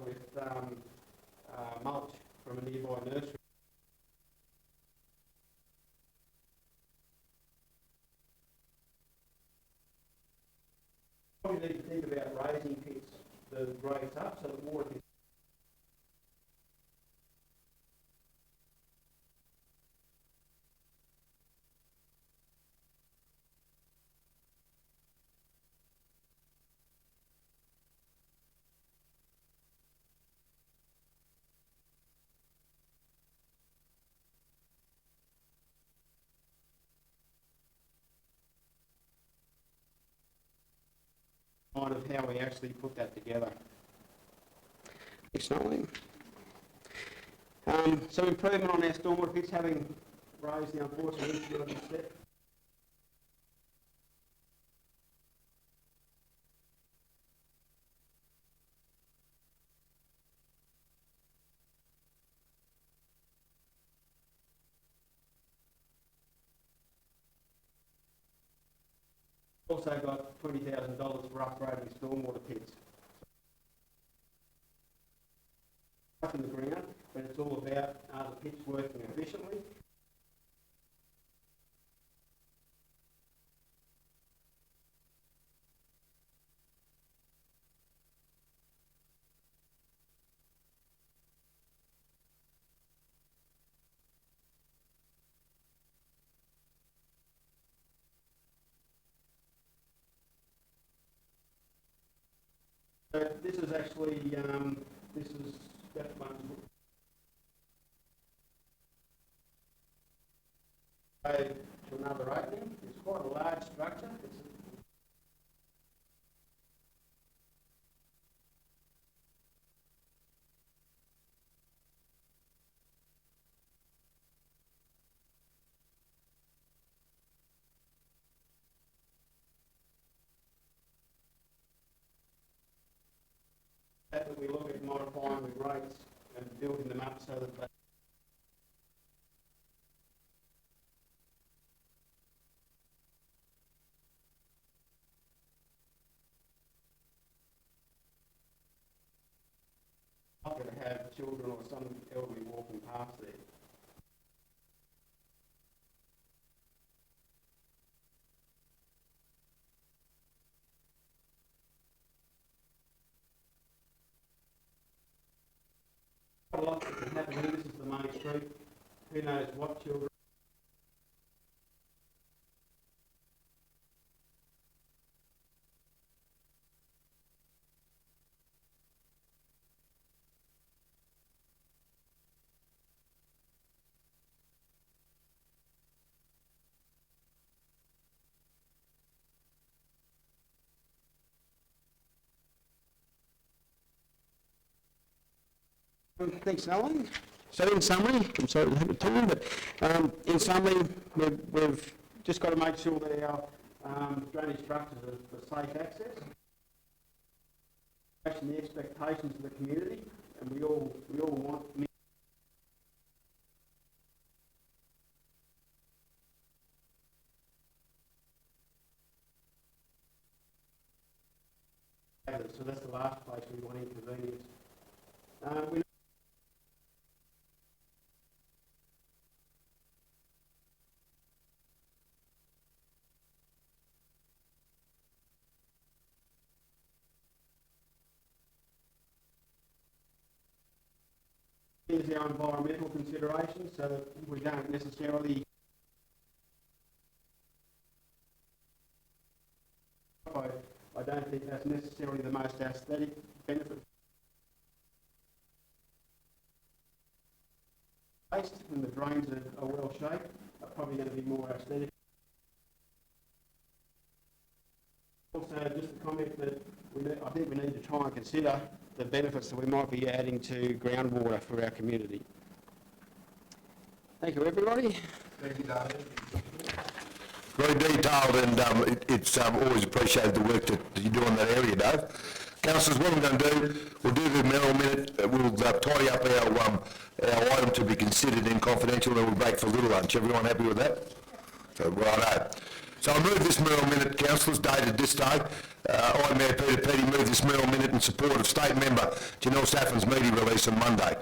With mulch from a nearby nursery. Probably need to think about raising pits, the grades up so that water can. Of how we actually put that together. Thanks, Nolan. Some improvement on our stormwater pits, having raised the unfortunate issue of the step. Also got $20,000 for upgrading stormwater pits. Up in the ground, but it's all about are the pits working efficiently. So this is actually, this is that one. To another opening. It's quite a large structure. That we look at modifying the rates and building them up so that they not going to have children or some elderly walking past there. Quite a lot that can happen here. This is the main street. Who knows what children. Thanks, Alan. So in summary, I'm sorry to have a time, but in summary, we've just got to make sure that our drainage structures are for safe access, the expectations of the community, and we all want. So that's the last place we want inconvenience. We is our environmental considerations, so that we don't necessarily I don't think that's necessarily the most aesthetic benefit. Waste and the drains are well shaped are probably going to be more aesthetic. Also, just a comment that I think we need to try and consider the benefits that we might be adding to groundwater for our community. Thank you, everybody. Thank you, David. Very detailed, and it's always appreciated the work that you do in that area, Dave. Councillors, what I'm going to do, we'll do the Merrill minute, we'll tidy up our item to be considered in confidential, and we'll break for a little lunch. Everyone happy with that? So, righto. So I move this Merrill minute, councillors, dated this day. I, Mayor Peter Petty, move this Merrill minute in support of State Member Janelle Saffron's media release on Monday,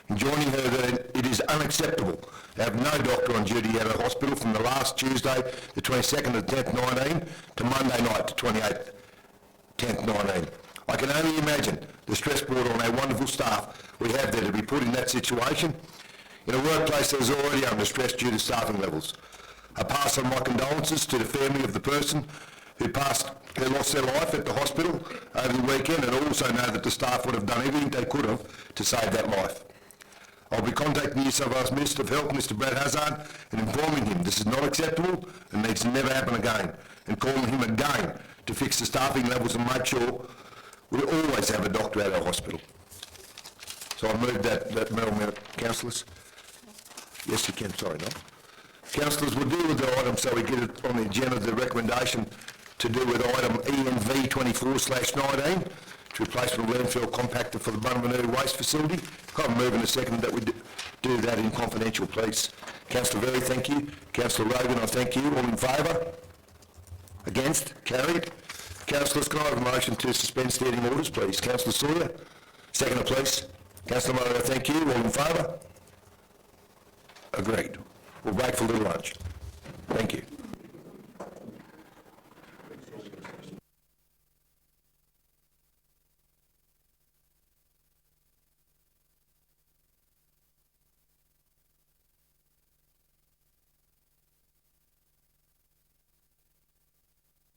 enjoining her that it is unacceptable to have no doctor on duty at a hospital from the last Tuesday, the 22nd of 10th 19, to Monday night, the 28th 10th 19. I can only imagine the stress brought on our wonderful staff we have there to be put in that situation, in a workplace that is already under stress due to staffing levels. I pass on my condolences to the family of the person who lost their life at the hospital over the weekend, and also know that the staff would have done everything they could have to save that life. I'll be contacting New South Wales Minister of Health, Mr Brad Hazzard, and informing him this is not acceptable and needs to never happen again, and calling him again to fix the staffing levels and make sure we always have a doctor at our hospital. So I move that Merrill minute. Councillors? Yes, you can. Sorry, no. Councillors, we'll deal with the item so we get it on the agenda, the recommendation to do with item ENV 24/19, to replacement of landfill compactor for the Bunnamanoo Waste Facility. Can I move in a second that we do that in confidential, please? Councillor Verry, thank you. Councillor Rogan, I thank you. All in favour? Against? Carried. Councillors, can I have a motion to suspend standing orders, please? Councillor Sawyer? Seconder, please. Councillor Murray, thank you. All in favour? Agreed. We'll break for a little lunch. Thank you.